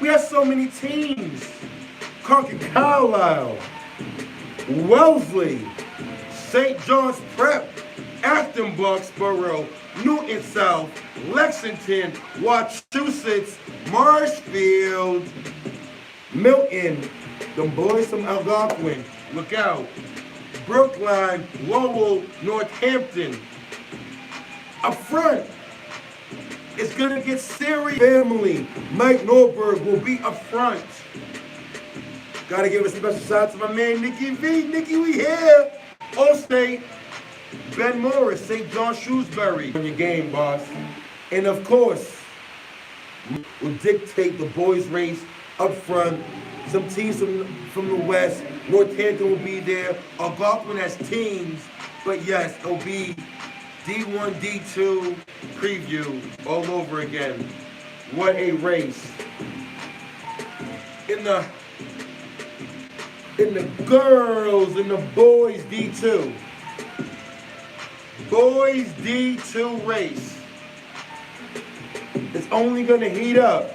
We have so many teams. Concord Carlisle, Wellesley, St. John's Prep, Acton Boxborough, Newton South, Lexington, Wachusett, Marshfield, Milton, them boys from Algonquin, look out, Brookline, Lowell, Northampton. Up front, it's gonna get serious. Family, Mike Norberg will be up front. Gotta give a special shout out to my man Nicky V. Nicky, we here. Allstate, Ben Morris, St. John Shrewsbury. On your game, boss. And of course, will dictate the boys' race up front. Some teams from the West. Northampton will be there. Algonquin has teams, but yes, it'll be D1, D2 preview all over again. What a race. In the girls and the boys D2. Boys D2 race. It's only gonna heat up.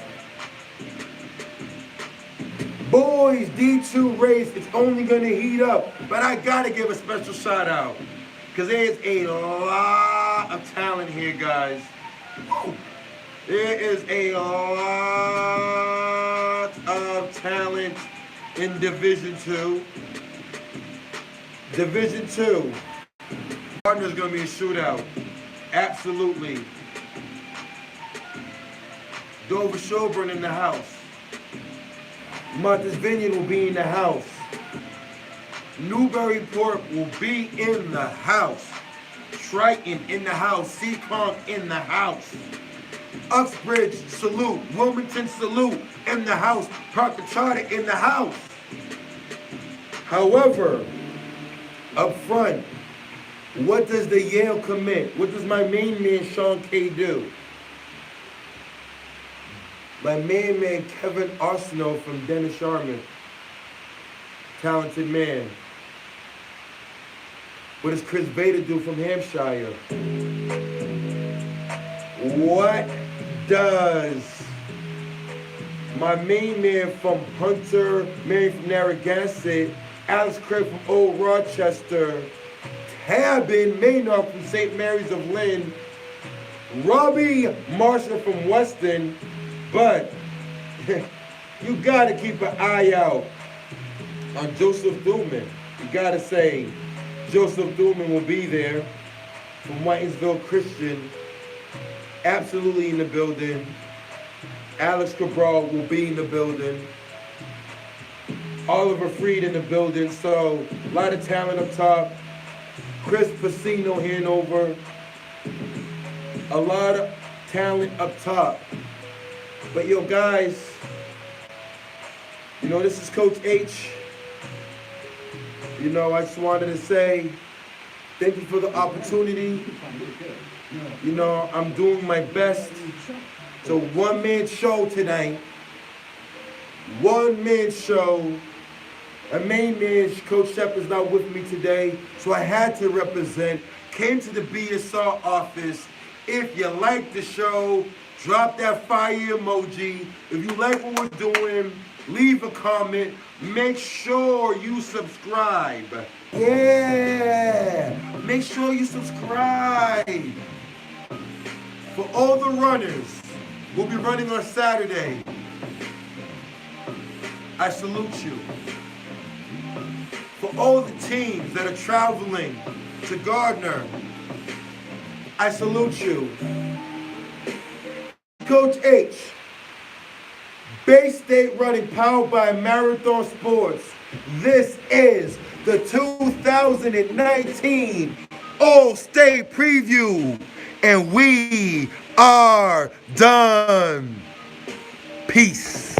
Boys D2 race, it's only gonna heat up. But I gotta give a special shout out, because there's a lot of talent here, guys. There is a lot of talent in Division 2. Division 2. Partner's gonna be a shootout. Absolutely. Dover Shelburne in the house. Martha's Vineyard will be in the house. Newburyport will be in the house. Triton in the house. Seekonk in the house. Uxbridge, salute. Wilmington, salute, in the house. Proctor Charter in the house. However, up front, what does the Yale commit? What does my main man Sean K do? My main man Kevin Arsenault from Dennis Sharman. Talented man. What does Chris Vader do from Hampshire? What does my main man from Hunter, Mary from Narragansett, Alex Craig from Old Rochester, Tabin Maynard from St. Mary's of Lynn, Robbie Marshall from Weston, but you gotta keep an eye out on Joseph Thuman. You gotta say, Joseph Thuman will be there from Whitinsville Christian, absolutely in the building. Alex Cabral will be in the building. Oliver Freed in the building, so a lot of talent up top. Chris Pacino Hanover, a lot of talent up top. But yo guys, you know, this is Coach H. You know, I just wanted to say thank you for the opportunity. You know, I'm doing my best. It's a one-man show tonight. One-man show. A main man, Coach Shep, is not with me today, so I had to represent. Came to the BSR office. If you like the show, drop that fire emoji. If you like what we're doing, leave a comment. Make sure you subscribe. Yeah, make sure you subscribe. For all the runners, we'll be running on Saturday. I salute you. all the teams that are traveling to Gardner, I salute you. Coach H, Bay State Running, powered by Marathon Sports. This is the 2019 All-State Preview, and we are done. Peace.